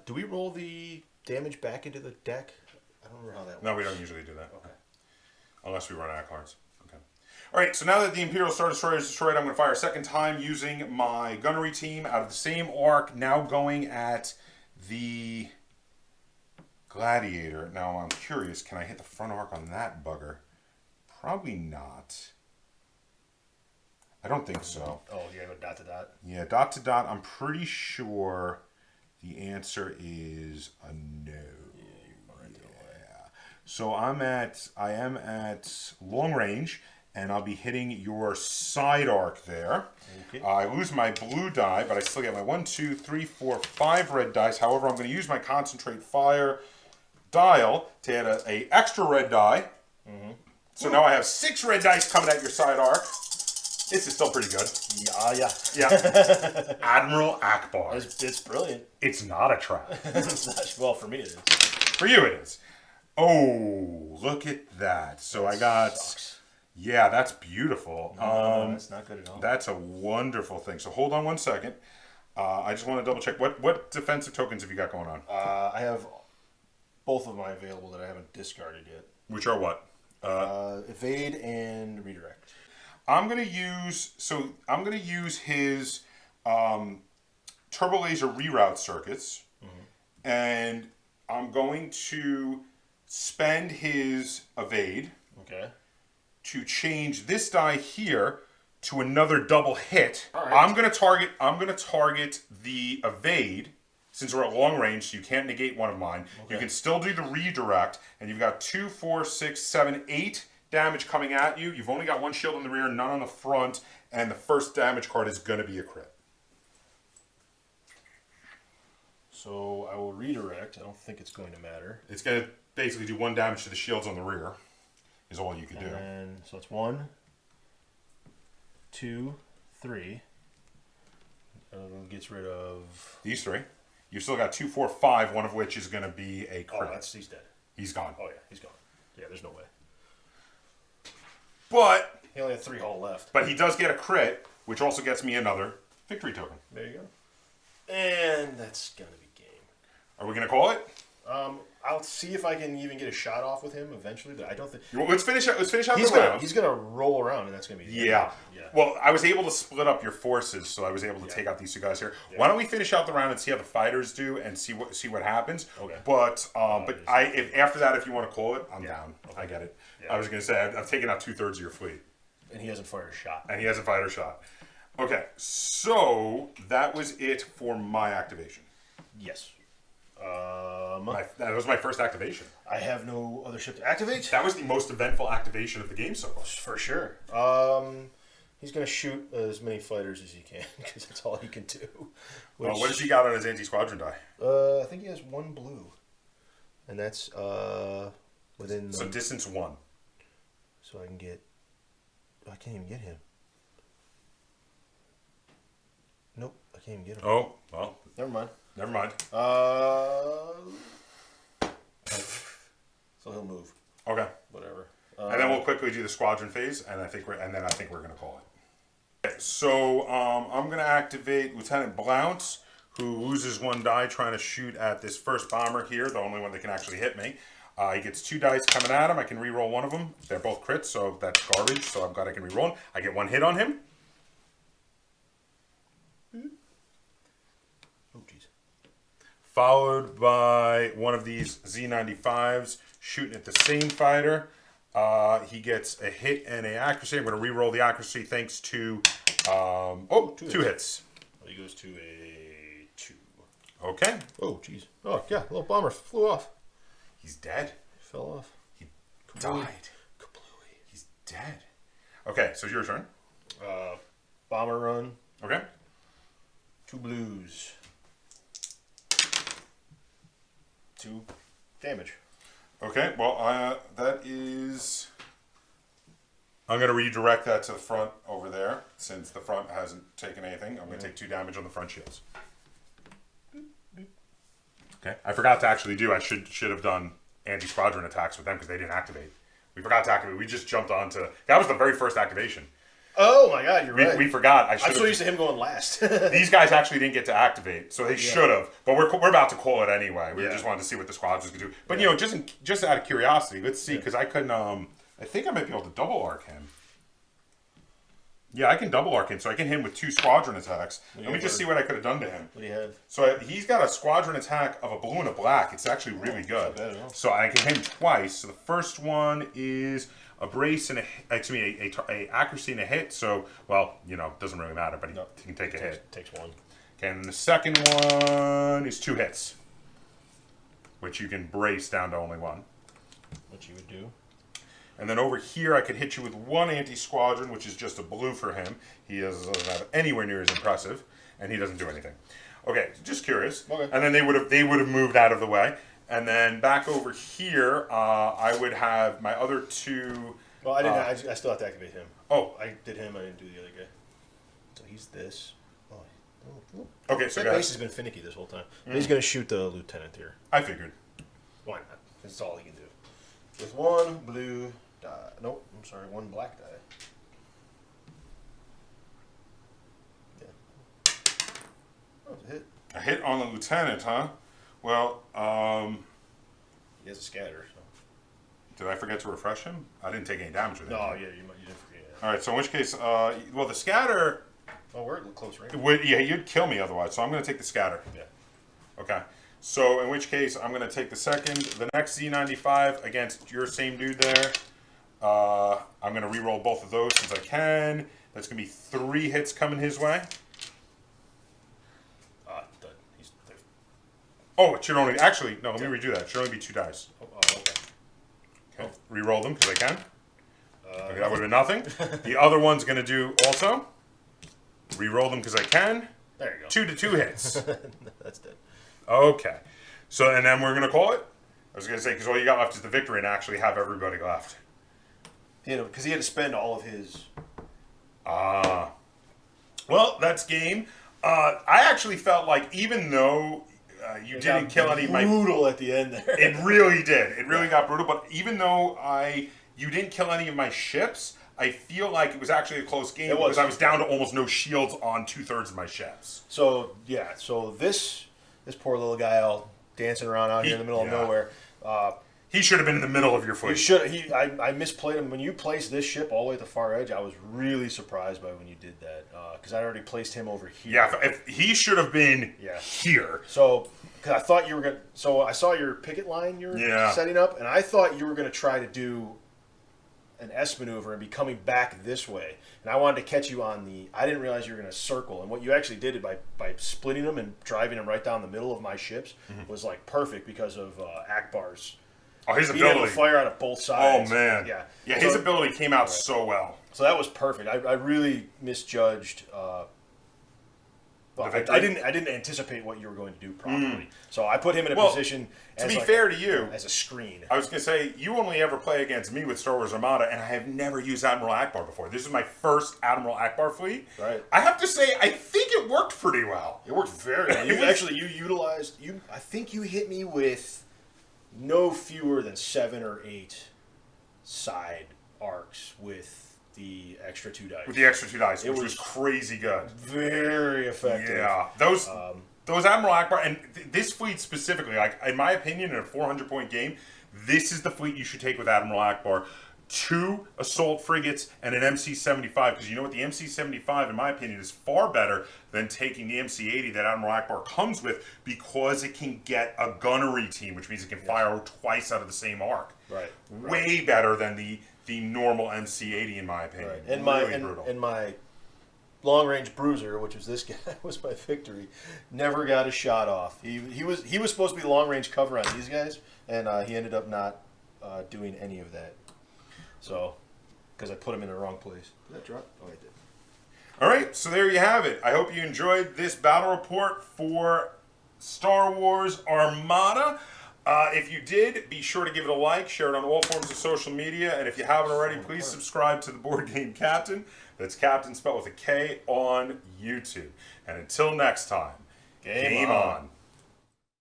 Do we roll the damage back into the deck? I don't remember how that works. No, we don't usually do that. Okay. Unless we run out of cards. Okay. All right, so now that the Imperial Star Destroyer is destroyed, I'm going to fire a second time using my gunnery team out of the same arc, now going at the Gladiator. Now, I'm curious, can I hit the front arc on that bugger? Probably not. I don't think so. Oh, you have a dot to dot? Yeah, dot to dot. I'm pretty sure the answer is a no. Yeah. So I am at long range, and I'll be hitting your side arc there. Okay. I lose my blue die, but I still get my 1, 2, 3, 4, 5 red dice. However, I'm going to use my concentrate fire dial to add a extra red die. So now I have 6 red dice coming at your side arc. This is still pretty good. Yeah. Admiral Ackbar. It's brilliant. It's not a trap. It's not, well, for me it is. For you it is. Oh, look at that. So I got... Sucks. Yeah, that's beautiful. No, that's not good at all. That's a wonderful thing. So hold on one second. I just want to double check. What defensive tokens have you got going on? I have both of mine available that I haven't discarded yet. Which are what? Evade and redirect. I'm gonna use his turbo laser reroute circuits, and I'm going to spend his evade to change this die here to another double hit. Right. I'm gonna target the evade. Since we're at long range, so you can't negate one of mine. Okay. You can still do the redirect, and you've got 2, 4, 6, 7, 8 damage coming at you. You've only got 1 shield in the rear, none on the front, and the first damage card is going to be a crit. So I will redirect. I don't think it's going to matter. It's going to basically do 1 damage to the shields on the rear, is all you can do. And so it's 1, 2, 3. Gets rid of these 3. You've still got 2, 4, 5. One of which is going to be a crit. Oh, he's dead. He's gone. Oh yeah, he's gone. Yeah, there's no way. But he only had 3 hull left. But he does get a crit, which also gets me another victory token. There you go. And that's gonna be game. Are we gonna call it? I'll see if I can even get a shot off with him eventually, but I don't think. Well, let's finish out the round. He's gonna roll around, and that's gonna be. Yeah. Well, I was able to split up your forces, so I was able to take out these 2 guys here. Yeah. Why don't we finish out the round and see how the fighters do, and see what happens? Okay. But if after that, if you want to call it, I'm down. Okay. I get it. Yeah. I was gonna say I've taken out 2/3 of your fleet. And he hasn't fired a shot. Okay, so that was it for my activation. Yes. That was my first activation. I have no other ship to activate. That was the most eventful activation of the game so far. For sure. He's going to shoot as many fighters as he can, because that's all he can do. What does he got on his anti-squadron die? I think he has 1 blue. And that's within... So distance 1. So I can get... I can't even get him. Nope, I can't even get him. Oh, well. Never mind. So he'll move. Okay. Whatever. And then we'll quickly do the squadron phase, and I think we're going to call it. Okay, so I'm going to activate Lieutenant Blount, who loses 1 die trying to shoot at this first bomber here, the only one that can actually hit me. He gets 2 dice coming at him. I can re-roll one of them. They're both crits, so that's garbage. So I'm glad I can re-roll them. I get 1 hit on him. Oh, jeez. Followed by one of these Z95s shooting at the same fighter. He gets a hit and an accuracy. I'm going to re-roll the accuracy thanks to 2 hits. Well, he goes to a 2. Okay. Oh, jeez. Oh, yeah. Little bomber flew off. He's dead. Fell off. He died. Kablooey. He's dead. Okay, so it's your turn. Bomber run. Okay. 2 blues. 2 damage. Okay, well, that is... I'm going to redirect that to the front over there, since the front hasn't taken anything. I'm going to take 2 damage on the front shields. Okay, I forgot to actually do. I should have done anti-squadron attacks with them because they didn't activate. We forgot to activate. We just jumped onto... That was the very first activation. Oh my God, you're right. We forgot. I'm so used to him going last. These guys actually didn't get to activate, so they should have. But we're about to call it anyway. We just wanted to see what the squads could do. But you know, just out of curiosity, let's see, because I couldn't. I think I might be able to double arc him. Yeah, I can double arc him, so I can hit him with 2 squadron attacks. Let me just see what I could have done to him. What do you have? So he's got a squadron attack of a blue and a black. It's actually really good. So I can hit him twice. So the first one is a brace and a accuracy and a hit. So, well, you know, doesn't really matter, but he can take a hit. Takes 1. Okay, and the second one is 2 hits, which you can brace down to only 1. What you would do. And then over here, I could hit you with 1 anti-squadron, which is just a blue for him. He doesn't have anywhere near as impressive, and he doesn't do anything. Okay, just curious. Okay. And then they would have moved out of the way. And then back over here, I would have my other 2. Well, I didn't. I still have to activate him. Oh, I did him. I didn't do the other guy. So he's this. Okay, so that base has been finicky this whole time. He's going to shoot the lieutenant here. I figured. Why not? That's all he can do. With 1 blue die. Nope, I'm sorry, 1 black die. Yeah. Oh, it's a hit. A hit on the lieutenant, huh? Well, he has a scatter. So. Did I forget to refresh him? I didn't take any damage with him. No, yeah, you didn't forget. All right, so in which case, well, the scatter... Oh, we're at close range. Yeah, you'd kill me otherwise, so I'm going to take the scatter. Yeah. Okay. So in which case, I'm going to take the next Z95 against your same dude there. I'm going to re-roll both of those since I can. That's going to be 3 hits coming his way. Oh, it should only... Actually, no, let me redo that. It should only be 2 dice. Oh, okay. Okay, re-roll them because I can. Okay, that would have been nothing. The other one's going to do also. Re-roll them because I can. There you go. 2 to 2 hits. That's dead. Okay. So, and then we're going to call it? I was going to say, because all you got left is the victory and actually have everybody left. Because he had to spend all of his... Well, that's game. I actually felt like even though you didn't kill any of my... Brutal at the end there. It really did. It really got brutal. But even though you didn't kill any of my ships, I feel like it was actually a close game because I was down to almost no shields on 2/3 of my ships. So, yeah. So this poor little guy all dancing around out here in the middle of nowhere. He should have been in the middle of your fleet. I misplayed him. When you placed this ship all the way at the far edge, I was really surprised by when you did that because I already placed him over here. Yeah, if he should have been here. So, because I thought you were going to... So, I saw your picket line you were setting up, and I thought you were going to try to do an S maneuver and be coming back this way. And I wanted to catch you on the... I didn't realize you were going to circle. And what you actually did by splitting them and driving them right down the middle of my ships was like perfect because of Ackbar's... Oh, his being able ability. to fire out of both sides. Oh, man. Yeah. Yeah, his ability came out so well. So that was perfect. I really misjudged... I didn't anticipate what you were going to do properly. So I put him in a position... To be fair to you... As a screen. I was going to say, you only ever play against me with Star Wars Armada, and I have never used Admiral Ackbar before. This is my first Admiral Ackbar fleet. Right. I have to say, I think it worked pretty well. It worked very well. You utilized... I think you hit me with no fewer than 7 or 8 side arcs with the extra 2 dice. With the extra 2 dice, which was crazy good. Very effective. Yeah. Those Admiral Ackbar, and this fleet specifically, like in my opinion, in a 400-point game, this is the fleet you should take with Admiral Ackbar. 2 assault frigates and an MC-75, because you know what, the MC-75, in my opinion, is far better than taking the MC-80 that Admiral Ackbar comes with because it can get a gunnery team, which means it can fire twice out of the same arc. Right. Way better than the normal MC-80, in my opinion. Right. And really my long-range bruiser, which was this guy, was my victory, never got a shot off. He was supposed to be long-range cover on these guys, and he ended up not doing any of that. So, because I put him in the wrong place. Did that drop? Oh, I did. All right, so there you have it. I hope you enjoyed this battle report for Star Wars Armada. If you did, be sure to give it a like, share it on all forms of social media, and if you haven't already, please subscribe to the Board Game Kaptain. That's Kaptain spelled with a K on YouTube. And until next time, game on.